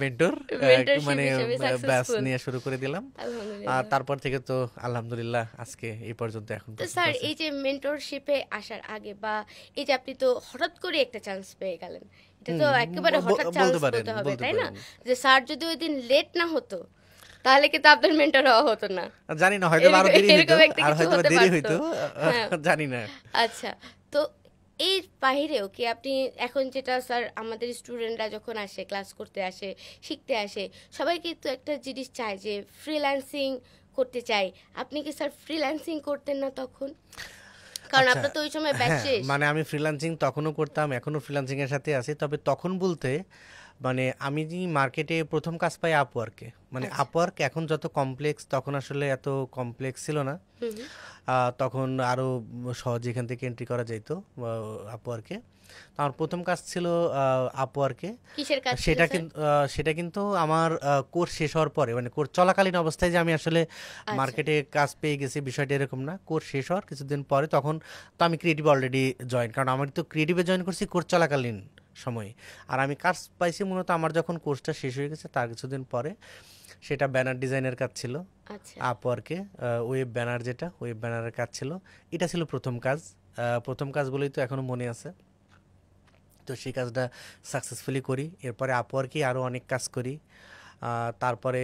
মেন্টর Mentorship মানে হিসেবে ব্যাস successful। নিয়ে শুরু করে দিলাম। আর আলহামদুলিল্লাহ। তারপর থেকে তো আলহামদুলিল্লাহ আজকে এই পর্যন্ত এখন তো পর্যন্ত স্যার, আছি। এই যে মেন্টরশিপে আসার আগে, বা এই যে আপনি তো হঠাৎ করে একটা চান্স পেয়ে গেলেন, এটা তো একেবারে হঠাৎ চান্স বলতে পারেন, বলতে হবে, বলতে তাই না? পারেন। যে স্যার যদি ওই দিন লেট না হতো, তাহলে কিন্তু আপনার মেন্টর হওয়া হতো না। জানি না, হয়তো আরো দেরি হইতো, এরকম একটা আর কিছু হয়তো হতে দেরি পারতো। হইতো, হ্যাঁ। জানি না। আচ্ছা, তো এই বাহিরেও কি আপনি এখন যেটা স্যার, আমাদের স্টুডেন্টরা যখন আসে, ক্লাস করতে আসে, শিখতে আসে, সবাই কিন্তু একটা জিনিস চায় যে ফ্রিল্যান্সিং করতে চায়। আপনি কি স্যার ফ্রিল্যান্সিং করতেন না তখন? কারণ আচ্ছা, আপনার তো ওই সময় ব্যাচ হ্যাঁ, শেষ। মানে আমি ফ্রিল্যান্সিং তখনও করতাম, এখনো ফ্রিল্যান্সিং এর সাথে আছি। তবে তখন বলতে মানে আমি যে মার্কেটে প্রথম কাজ পাই আপওয়ার্কে, মানে আচ্ছা। আপওয়ার্ক এখন যত কমপ্লেক্স, তখন আসলে এত কমপ্লেক্স ছিল না। হুম হুম। তখন আরো সহজ এখান থেকে এন্ট্রি করা যেত আপওয়ার্কে। তো আমার প্রথম কাজ ছিল আপওয়ার্কে। কিসের কাজ ছিল সেটা স্যার? কিন্তু সেটা কিন্তু আমার কোর্স শেষ হওয়ার পরে, মানে কোর্স চলাকালীন অবস্থায় যে আমি আসলে আচ্ছা। মার্কেটে কাজ পেয়ে গেছি বিষয়টা এরকম না। কোর্স শেষ হওয়ার কিছুদিন পরে তখন তো আমি ক্রিয়েটিভ অলরেডি জয়েন, কারণ আমি তো ক্রিয়েটিভে জয়েন করছি কোর্স চলাকালীন সময়ে। আর আমি কাজ পাইছি মূলত আমার যখন কোর্সটা শেষ হয়ে গেছে তার কিছুদিন পরে। সেটা ব্যানার ডিজাইনের কাজ ছিল আচ্ছা। আপওয়ার্কে, ওয়েব ব্যানার, যেটা ওয়েব ব্যানারের কাজ ছিল। এটা ছিল প্রথম কাজ। প্রথম কাজ বলেই তো এখনো মনে আছে। তো সেই কাজটা সাকসেসফুলি করি। এরপরে আপওয়ার্কে আরও অনেক কাজ করি। তারপরে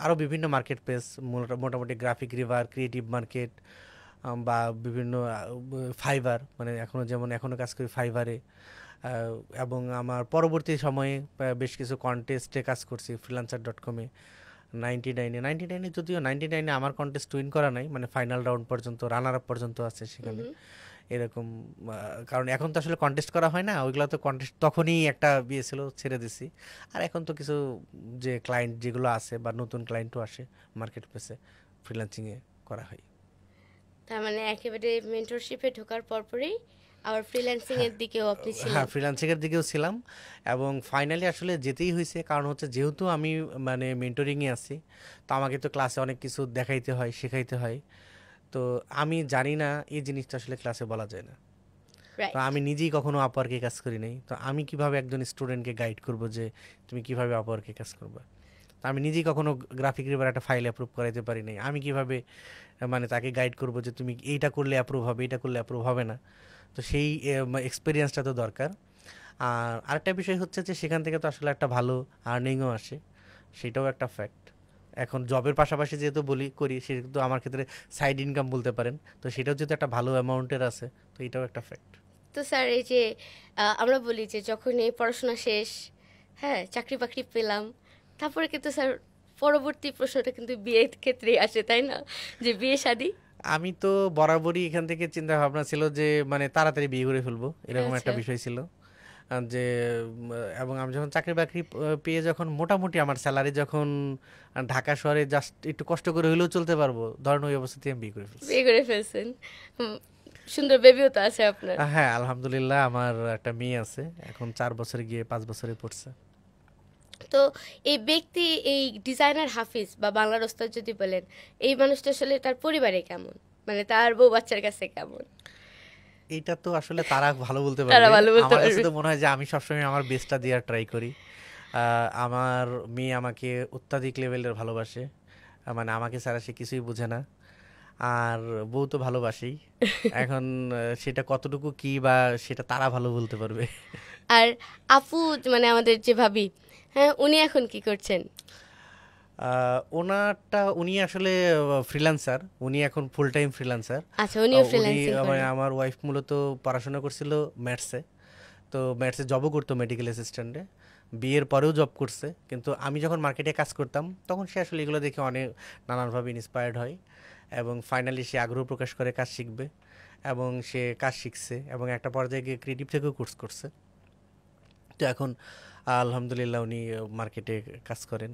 আরও বিভিন্ন মার্কেট প্লেস, মোটামুটি গ্রাফিক রিভার, ক্রিয়েটিভ মার্কেট, বা বিভিন্ন ফাইবার, মানে এখনও যেমন এখনও কাজ করি ফাইবারে। এবং আমার পরবর্তী সময়ে বেশ কিছু কন্টেস্টে কাজ করছি freelancer.com-এ। 99-এ যদিও 99-এ আমার কন্টেস্ট উইন করা নাই, মানে ফাইনাল রাউন্ড পর্যন্ত, রানার আপ পর্যন্ত আছে সেখানে এরকম। কারণ এখন তো আসলে কন্টেস্ট করা হয় না, ওইগুলো তো কন্টেস্ট তখনই একটা বিয়ে ছিল, ছেড়ে দিছি। আর এখন তো কিছু যে ক্লায়েন্ট যেগুলো আছে বা নতুন ক্লায়েন্টও আসে মার্কেট প্লেসে, ফ্রিল্যান্সিংয়ে করা হয়। তার মানে একেবারে মেন্টরশিপে ঢোকার পরপরই আবার ফ্রিল্যান্সিং এর দিকেও আপনি হ্যাঁ, ছিলেন। ফ্রিল্যান্সিংয়ের দিকেও ছিলাম। এবং ফাইনালি আসলে যেতেই হয়েছে, কারণ হচ্ছে যেহেতু আমি মানে মেন্টরিংয়ে আছি, তো আমাকে তো ক্লাসে অনেক কিছু দেখাইতে হয়, শেখাইতে হয়। তো আমি জানি না এই জিনিসটা আসলে ক্লাসে বলা যায় না। তো রাইট। আমি নিজেই কখনো আপওয়ার্কে কাজ করি নাই। তো আমি কিভাবে একজন স্টুডেন্টকে গাইড করব যে তুমি কিভাবে আপওয়ার্কে কাজ করবে? তো আমি নিজেই কখনো গ্রাফিক রিভার একটা ফাইল অ্যাপ্রুভ করাইতে পারি নাই। আমি কিভাবে মানে তাকে গাইড করব যে তুমি এইটা করলে অ্যাপ্রুভ হবে, এটা করলে অ্যাপ্রুভ হবে না? তো সেই এক্সপিরিয়েন্সটা তো দরকার। আর আরেকটা বিষয় হচ্ছে যে সেখান থেকে তো আসলে একটা ভালো আর্নিংও আসে, সেটাও একটা ফ্যাক্ট। এখন জবের পাশাপাশি যেহেতু করি, সেহেতু আমার ক্ষেত্রে সাইড ইনকাম বলতে পারেন। তো সেটাও যেহেতু একটা ভালো অ্যামাউন্টের আছে, তো এটাও একটা ফ্যাক্ট। তো স্যার, এই যে আমরা বলি যে যখন এই পড়াশোনা শেষ, হ্যাঁ, চাকরি বাকরি পেলাম, তারপরে কিন্তু স্যার পরবর্তী প্রশ্নটা কিন্তু বিয়ের ক্ষেত্রেই আসে, তাই না? যে বিয়ে শাদী। আমি তো বরাবরই এখান থেকে চিন্তা ভাবনা ছিল যে মানে তাড়াতাড়ি বিয়ে করে ফেলবো, এরকম একটা আচ্ছা। বিষয় ছিল। যে এবং আমি যখন চাকরি বাকরি পেয়ে, যখন মোটামুটি আমার স্যালারি যখন ঢাকা শহরে জাস্ট একটু কষ্ট করে হলেও চলতে পারবো, ধরেন ওই অবস্থাতে আমি বিয়ে করে ফেলছি। বিয়ে করে ফেলছেন। সুন্দর বেবিও তো আছে আপনার। হ্যাঁ, আলহামদুলিল্লাহ আমার একটা মেয়ে আছে, এখন 4 বছরে গিয়ে 5 বছরে পড়ছে। তো এই ব্যক্তি, এই ডিজাইনার হাফিজ বা বাংলার ওস্তাদ যদি বলেন, এই মানুষটা আসলে তার পরিবারে কেমন, মানে তার বউ বাচ্চার কাছে কেমন? এইটা তো আসলে তারা ভালো বলতে তারা পারবে। ভালো বলতে আমার কাছে পারবে। তো মনে হয় যে আমি সবসময় আমার বেস্টটা দেওয়ার ট্রাই করি। আমার মেয়ে আমাকে অত্যাধিক লেভেলের ভালোবাসে, মানে আমাকে ছাড়া সে কিছুই বোঝে না। আর বউ তো ভালোবাসেই। এখন সেটা কতটুকু কি বা সেটা তারা ভালো বলতে পারবে। আর আপু, মানে আমাদের যে ভাবি, হ্যাঁ, উনি এখন কি করছেন? ওনারটা উনি আসলে ফ্রিল্যান্সার, উনি এখন ফুল টাইম ফ্রিল্যান্সার। আচ্ছা, উনিও উনি ফ্রিল্যান্সিং মানে করেন। আমার ওয়াইফ মূলত পড়াশোনা করছিল ম্যাথসে, তো ম্যাথসে জবও করতো মেডিকেল অ্যাসিস্ট্যান্টে, বিয়ের পরেও জব করছে। কিন্তু আমি যখন মার্কেটে কাজ করতাম তখন সে আসলে এগুলো দেখে অনেক নানানভাবে ইন্সপায়ার্ড হয় এবং ফাইনালি সে আগ্রহ প্রকাশ করে কাজ শিখবে এবং সে কাজ শিখছে এবং একটা পর্যায়ে গিয়ে ক্রিয়েটিভ থেকেও কোর্স করছে। তো এখন আলহামদুলিল্লাহ উনি মার্কেটে কাজ করেন,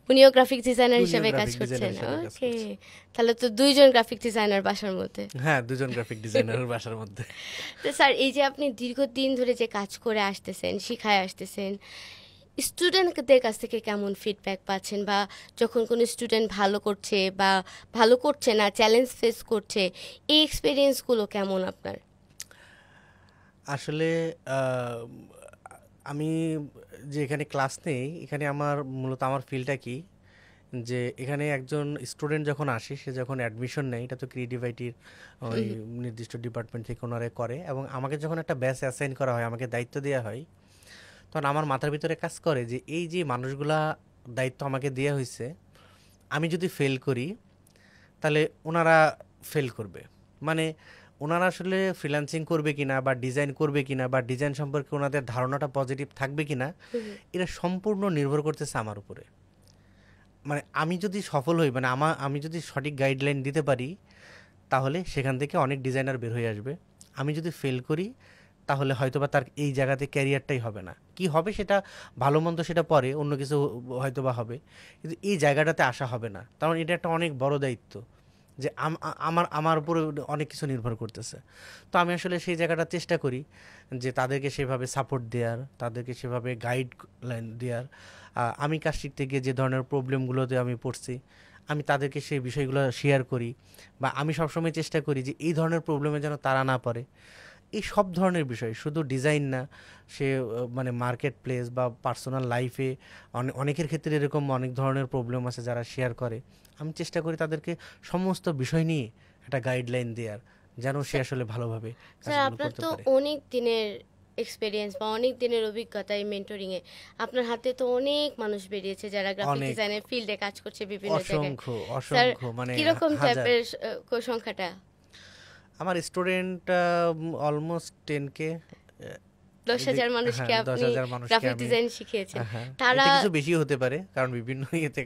উনিও গ্রাফিক ডিজাইনার উনিও হিসেবে কাজ গ্রাফিক করছেন। ডিজাইনার হিসেবে কাজ ওকে, করছে। তাহলে তো দুইজন গ্রাফিক ডিজাইনার বাসার মধ্যে। হ্যাঁ, দুজন গ্রাফিক ডিজাইনারের বাসার মধ্যে। তো স্যার, এই যে আপনি দীর্ঘদিন ধরে যে কাজ করে আসতেছেন, শিখায় আসতেছেন, স্টুডেন্টদের কাছ থেকে কেমন ফিডব্যাক পাচ্ছেন, বা যখন কোনো স্টুডেন্ট ভালো করছে বা ভালো করছে না, চ্যালেঞ্জ ফেস করছে, এই এক্সপিরিয়েন্সগুলো কেমন আপনার? আসলে আমি যে এখানে ক্লাস নেই, এখানে আমার মূলত আমার ফিল্ডটা কি, যে এখানে একজন স্টুডেন্ট যখন আসে, সে যখন অ্যাডমিশন নেয়, এটা তো ক্রিয়েটিভ আইটির ওই নির্দিষ্ট ডিপার্টমেন্ট থেকে ওনারা করে, এবং আমাকে যখন একটা ব্যাচ অ্যাসাইন করা হয়, আমাকে দায়িত্ব দেওয়া হয়, তখন আমার মাথার ভিতরে কাজ করে যে এই যে মানুষগুলা দায়িত্ব আমাকে দেওয়া হয়েছে, আমি যদি ফেল করি তাহলে ওনারা ফেল করবে। মানে ওনারা আসলে ফ্রিল্যান্সিং করবে কিনা বা ডিজাইন করবে কিনা বা ডিজাইন সম্পর্কে ওনাদের ধারণাটা পজিটিভ থাকবে কিনা, এটা সম্পূর্ণ নির্ভর করতেছে আমার উপরে। মানে আমি যদি সফল হই, মানে আমি যদি সঠিক গাইডলাইন দিতে পারি, তাহলে সেখান থেকে অনেক ডিজাইনার বের হয়ে আসবে। আমি যদি ফেল করি তাহলে হয়তোবা তার এই জায়গাতে ক্যারিয়ারটাই হবে না। কি হবে সেটা ভালো মন্দ সেটা পরে অন্য কিছু হয়তোবা হবে, কিন্তু এই জায়গাটাতে আসা হবে না। কারণ এটা একটা অনেক বড় দায়িত্ব, যে আমার আমার উপরে অনেক কিছু নির্ভর করতেছে। তো আমি আসলে সেই জায়গাটা চেষ্টা করি যে তাদেরকে সেভাবে সাপোর্ট দেওয়ার, তাদেরকে সেভাবে গাইডলাইন দেওয়ার। আমি কাজ শিখতে গিয়ে যে ধরনের প্রবলেমগুলোতে আমি পড়ছি, আমি তাদেরকে সেই বিষয়গুলো শেয়ার করি, বা আমি সবসময় চেষ্টা করি যে এই ধরনের প্রবলেমে যেন তারা না পড়ে। এই সব ধরনের বিষয়, শুধু ডিজাইন না, সে মানে মার্কেট প্লেস বা পার্সোনাল লাইফে অনেকের ক্ষেত্রে এরকম অনেক ধরনের প্রবলেম আছে যারা শেয়ার করে। আমি চেষ্টা করি তাদেরকে সমস্ত বিষয় নিয়ে একটা গাইডলাইন দেওয়ার, যেন সে আসলে ভালোভাবে স্যার, কাজগুলো আপনার করতে তো পারে। অনেক দিনের এক্সপিরিয়েন্স বা অনেক দিনের অভিজ্ঞতা এই মেন্টরিংয়ে। আপনার হাতে তো অনেক মানুষ বেরিয়েছে যারা গ্রাফিক অনেক, ডিজাইনের ফিল্ডে কাজ করছে বিভিন্ন জায়গায়। অসংখ্য স্যার, অসংখ্য, মানে কিরকম হাজার। টাইপের সংখ্যাটা? আমার স্টুডেন্ট অলমোস্ট 10K। 10,000 মানুষকে হ্যাঁ, আপনি 10,000 মানুষকে গ্রাফিক আমি, ডিজাইন শিখিয়েছেন। হ্যাঁ, তারা এটা কিছু বেশিও হতে পারে, কারণ বিভিন্ন ইয়েতে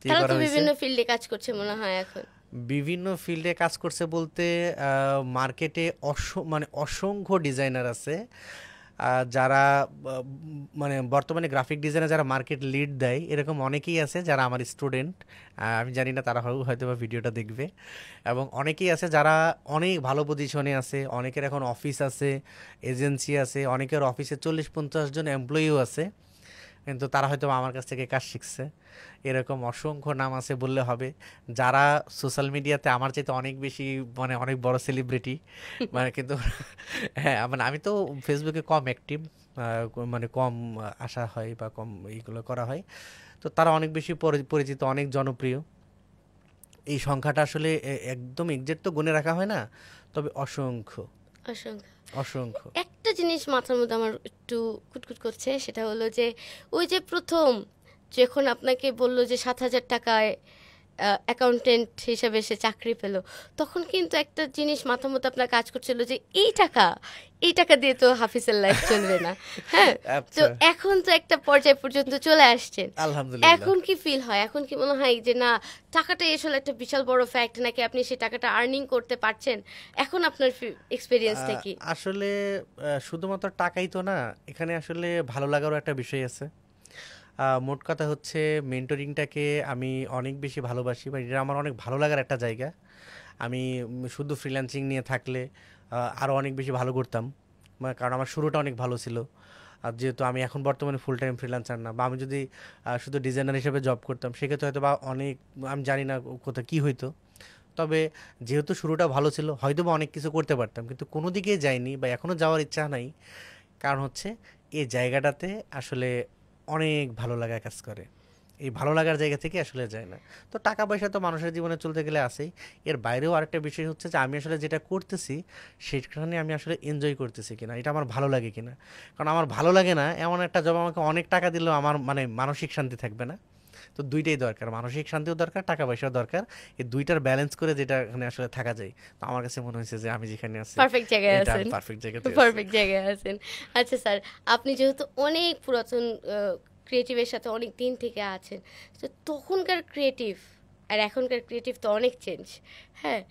তারা করা তো হয়েছে। বিভিন্ন ফিল্ডে কাজ করছে মনে হয় এখন। বিভিন্ন ফিল্ডে কাজ করছে বলতে মার্কেটে মানে অসংখ্য ডিজাইনার আছে, যারা মানে বর্তমানে গ্রাফিক ডিজাইনার যারা মার্কেট লিড দেয়, এরকম অনেকেই আছে যারা আমার স্টুডেন্ট। আমি জানি না তারা হয়তো বা ভিডিওটা দেখবে। এবং অনেকেই আছে যারা অনেক ভালো পজিশনে আছে, অনেকের এখন অফিস আছে, এজেন্সি আছে, অনেকের অফিসে 40-50 জন এমপ্লয়িও আছে, কিন্তু তারা হয়তো আমার কাছ থেকে কাজ শিখছে। এরকম অসংখ্য নাম আছে বললে হবে, যারা সোশ্যাল মিডিয়াতে আমার চাইতে অনেক বেশি, মানে অনেক বড় সেলিব্রিটি। মানে কিন্তু হ্যাঁ, মানে আমি তো ফেসবুকে কম অ্যাক্টিভ, মানে কম আসা হয় বা কম এইগুলো করা হয়। তো তারা অনেক বেশি পরিচিত, অনেক জনপ্রিয়। এই সংখ্যাটা আসলে একদম এক্সাক্ট তো গুণে রাখা হয় না, তবে অসংখ্য অসংখ্য। অসংখ্য। একটা জিনিস মাথার মধ্যে আমার একটু কুটকুট করছে, সেটা হলো যে ওই যে প্রথম যখন আপনাকে বললো যে 7,000 টাকায় অ্যাকাউন্টেন্ট হিসেবে সে চাকরি পেল, তখন কিন্তু একটা জিনিস মাথার মধ্যে আপনার কাজ করছিল যে এই টাকা দিয়ে তো হাফিজের লাইফ চলবে না। হ্যাঁ, তো আচ্ছা, এখন তো একটা পর্যায় পর্যন্ত চলে আসছেন। আলহামদুলিল্লাহ। এখন কি ফিল হয়, এখন কি মনে হয় যে না, টাকাটা আসলে একটা বিশাল বড় ফ্যাক্ট, নাকি আপনি সেই টাকাটা আর্নিং করতে পারছেন? এখন আপনার এক্সপিরিয়েন্সটা কি? আসলে শুধুমাত্র টাকাই তো না, এখানে আসলে ভালো লাগারও একটা বিষয় আছে। মোট কথা হচ্ছে, মেন্টরিংটাকে আমি অনেক বেশি ভালোবাসি, বা এটা আমার অনেক ভালো লাগার একটা জায়গা। আমি শুধু ফ্রিল্যান্সিং নিয়ে থাকলে আরও অনেক বেশি ভালো করতাম, কারণ আমার শুরুটা অনেক ভালো ছিল। আর যেহেতু আমি এখন বর্তমানে ফুল টাইম ফ্রিল্যান্সার না, বা আমি যদি শুধু ডিজাইনার হিসেবে জব করতাম, সেক্ষেত্রে হয়তো বা অনেক, আমি জানি না কোথাও কী হইতো। তবে যেহেতু শুরুটা ভালো ছিল, হয়তো বা অনেক কিছু করতে পারতাম, কিন্তু কোনো দিকেই যাইনি বা এখনও যাওয়ার ইচ্ছা নাই। কারণ হচ্ছে এই জায়গাটাতে আসলে অনেক ভালো লাগা কাজ করে, এই ভালো লাগার জায়গা থেকে আসলে যায় না। তো টাকা পয়সা তো মানুষের জীবনে চলতে গেলে আসেই, এর বাইরেও আরেকটা বিষয় হচ্ছে যে আমি আসলে যেটা করতেছি সেখানে আমি আসলে এনজয় করতেছি কিনা, এটা আমার ভালো লাগে কিনা। কারণ আমার ভালো লাগে না এমন একটা জব আমাকে অনেক টাকা দিলেও আমার মানে মানসিক শান্তি থাকবে না। তো দুইটাই দরকার, মানসিক শান্তিও দরকার, টাকা পয়সাও দরকার। এই দুইটার ব্যালেন্স করে যেটা এখানে আসলে থাকা যায়, তো আমার কাছে মনে হয়েছে যে আমি যেখানে আছি পারফেক্ট জায়গায় এটা আছেন, আমি পারফেক্ট জায়গাতে আছি। পারফেক্ট জায়গায় আছেন। আচ্ছা স্যার, আপনি যেহেতু অনেক পুরাতন ক্রিয়েটিভের সাথে অনেক দিন থেকে আছেন, তো তখনকার ক্রিয়েটিভ আর এখনকার ক্রিয়েটিভ তো অনেক চেঞ্জ। হ্যাঁ,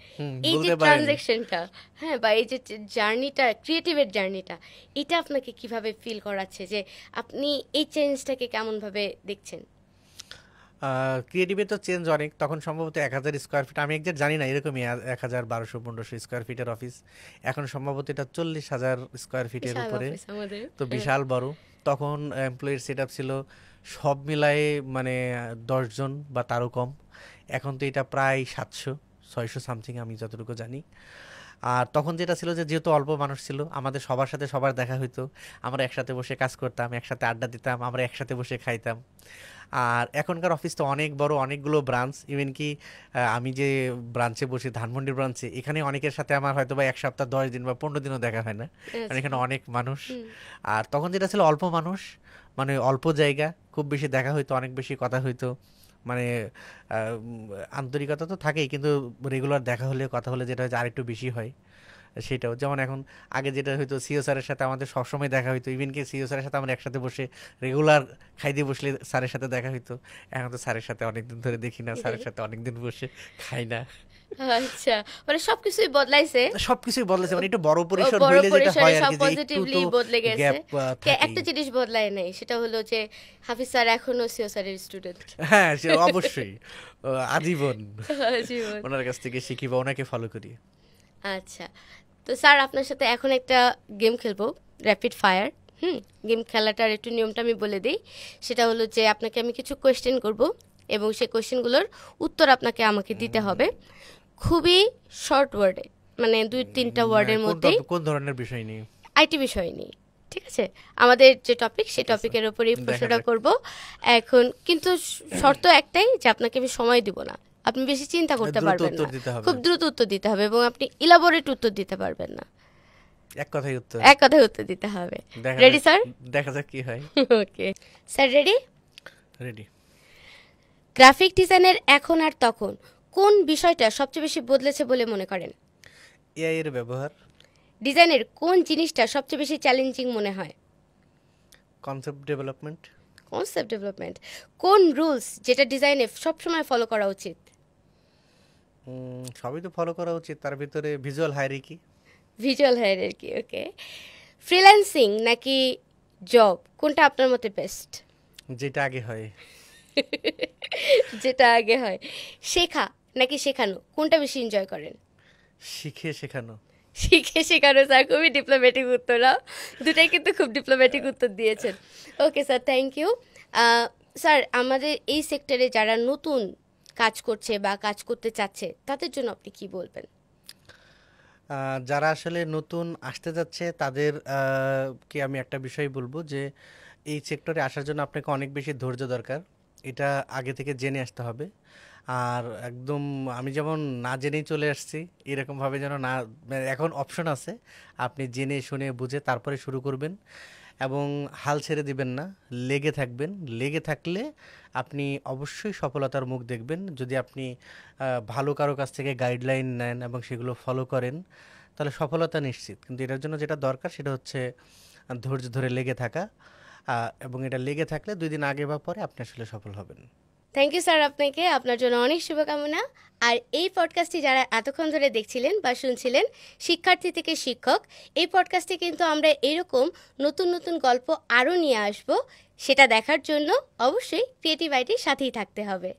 এই যে বলতে পারেন। ট্রানজ্যাকশনটা, হ্যাঁ, বা এই যে জার্নিটা, ক্রিয়েটিভের জার্নিটা, এটা আপনাকে কিভাবে ফিল করাচ্ছে, যে আপনি এই চেঞ্জটাকে কেমনভাবে দেখছেন? ক্রিয়েটিভে তো চেঞ্জ অনেক, তখন সম্ভবত 1,000 স্কোয়ার ফিট, আমি একজ্যাক্ট জানি না, এরকমই 1,000, 1,200, 1,500 স্কোয়ার ফিটের অফিস। এখন সম্ভবত এটা 40,000 স্কোয়ার ফিটের বিশাল উপরে, অফিস আমাদের। তো হ্যাঁ। বিশাল বড়। তখন এমপ্লয়ির সেট আপ ছিল সব মিলায়ে মানে 10 জন বা তারও কম। এখন তো এটা প্রায় 700, 600 সামথিং, আমি যতটুকু জানি। আর তখন যেটা ছিল যে যেহেতু অল্প মানুষ ছিল, আমাদের সবার সাথে সবার দেখা হইতো, আমরা একসাথে বসে কাজ করতাম, একসাথে আড্ডা দিতাম, আমরা একসাথে বসে খাইতাম। আর এখনকার অফিস তো অনেক বড়, অনেকগুলো ব্রাঞ্চ, ইভেন কি আমি যে ব্রাঞ্চে বসি ধানমন্ডি ব্রাঞ্চে, এখানে অনেকের সাথে আমার হয়তো বা 1 সপ্তাহ 10 দিন বা 15 দিনও দেখা হয় না, কারণ এখানে আচ্ছা। অনেক মানুষ। হুম। আর তখন যেটা ছিল অল্প মানুষ, মানে অল্প জায়গা, খুব বেশি দেখা হইতো, অনেক বেশি কথা হইতো, মানে আন্তরিকতা তো থাকেই, কিন্তু রেগুলার দেখা হলে কথা হলে যেটা হয় যে আরেকটু বেশি হয়। সেটাও যেমন এখন, আগে যেটা হয়তো সিও স্যারের সাথে আমাদের সবসময় দেখা হইতো, ইভেন কি সিও স্যারের সাথে আমরা একসাথে বসে রেগুলার খাইতে বসলে স্যারের সাথে দেখা হইতো। এখন তো স্যারের সাথে অনেকদিন ধরে দেখি না, স্যারের সাথে অনেকদিন বসে খাই না। আচ্ছা, মানে সবকিছুই বদলাইছে। সবকিছুই বদলেছে, মানে একটু বড় পরিসর বড় হইলে যেটা পরিসরে হয় আর সব কি, যে একটু পজিটিভলি তো বদলে গেছে। গ্যাপ থাকেই। একটা জিনিস বদলায় নাই, সেটা হলো যে হাফিজ স্যার এখনো সিও স্যারের স্টুডেন্ট। হ্যাঁ, সে অবশ্যই আজীবন জীবন। ওনার কাছ থেকে শিখি বা ওনাকে ফলো করি। আচ্ছা, তো স্যার আপনার সাথে এখন একটা গেম খেলবো, র্যাপিড ফায়ার। গেম খেলাটার একটু নিয়মটা আমি বলে দিই। সেটা হলো যে আপনাকে আমি কিছু কোয়েশ্চেন করব, এবং সেই কোয়েশ্চেনগুলোর উত্তর আপনাকে আমাকে দিতে হবে খুবই শর্ট ওয়ার্ডে, মানে 2-3টা ওয়ার্ডের মধ্যেই, কোন ধরনের বিষয় নিয়ে? আইটি বিষয় নিয়ে। ঠিক আছে, আমাদের যে টপিক সেই টপিকের উপরেই দেখা প্রশ্নটা যাক। করব এখন। কিন্তু শর্ত একটাই, যে আপনাকে আমি সময় দিব না, আপনি বেশি চিন্তা করতে দ্রুত পারবেন উত্তর না, দিতে হবে। খুব দ্রুত উত্তর দিতে হবে, এবং আপনি ইলাবোরেট উত্তর দিতে পারবেন না, এক কথাই উত্তর। এক কথায় উত্তর দিতে হবে। দেখা রেডি যাক, স্যার? দেখা যাক কি হয়। Okay sir, ready? Ready. Graphic ডিজাইনের এখন আর তখন কোন বিষয়টা সবচেয়ে বেশি বদলেছে বলে মনে করেন? এআই এর ব্যবহার। ডিজাইনের কোন জিনিসটা সবচেয়ে বেশি চ্যালেঞ্জিং মনে হয়? Concept development. Concept development. কোন রুলস যেটা ডিজাইনে সবসময় ফলো করা উচিত? সবই তো ফলো করা উচিত, তার ভিতরে visual hierarchy. Visual hierarchy. Okay. Freelancing নাকি জব, কোনটা আপনার মতে বেস্ট? যেটা আগে হয়। যেটা আগে হয়। শেখা নাকি শেখানো, কোনটা বেশি এনজয় করেন? শিখে শেখানো। শিখে শেখানো। স্যার খুবই ডিপ্লোম্যাটিক উত্তর না? দুটাই কিন্তু খুব ডিপ্লোম্যাটিক উত্তর দিয়েছেন। Okay sir, thank you. Sir, আমাদের এই সেক্টরে যারা নতুন কাজ করছে বা কাজ করতে চাচ্ছে, তাদের জন্য আপনি কি বলবেন? যারা আসলে নতুন আসতে যাচ্ছে তাদের কে আমি একটা বিষয় বলবো, যে এই সেক্টরে আসার জন্য আপনাকে অনেক বেশি ধৈর্য দরকার, এটা আগে থেকে জেনে আসতে হবে। আর একদম আমি যেমন না জেনেই চলে আসছি, এরকমভাবে যেন না, মানে এখন অপশন আছে, আপনি জেনে শুনে বুঝে তারপরে শুরু করবেন, এবং হাল ছেড়ে দিবেন না, লেগে থাকবেন। লেগে থাকলে আপনি অবশ্যই সফলতার মুখ দেখবেন, যদি আপনি ভালো কারো কাছ থেকে গাইডলাইন নেন এবং সেগুলো ফলো করেন, তাহলে সফলতা নিশ্চিত। কিন্তু এটার জন্য যেটা দরকার সেটা হচ্ছে ধৈর্য ধরে লেগে থাকা, এবং এটা লেগে থাকলে 2 দিন আগে বা পরে আপনি আসলে সফল হবেন। থ্যাংক ইউ স্যার, আপনাকে, আপনার জন্য অনেক শুভকামনা। আর এই পডকাস্টটি যারা এতক্ষণ ধরে দেখছিলেন বা শুনছিলেন, শিক্ষার্থী থেকে শিক্ষক, এই পডকাস্টে কিন্তু আমরা এরকম নতুন নতুন গল্প আরও নিয়ে আসব। সেটা দেখার জন্য অবশ্যই ক্রিয়েটিভ আইটির সাথেই থাকতে হবে।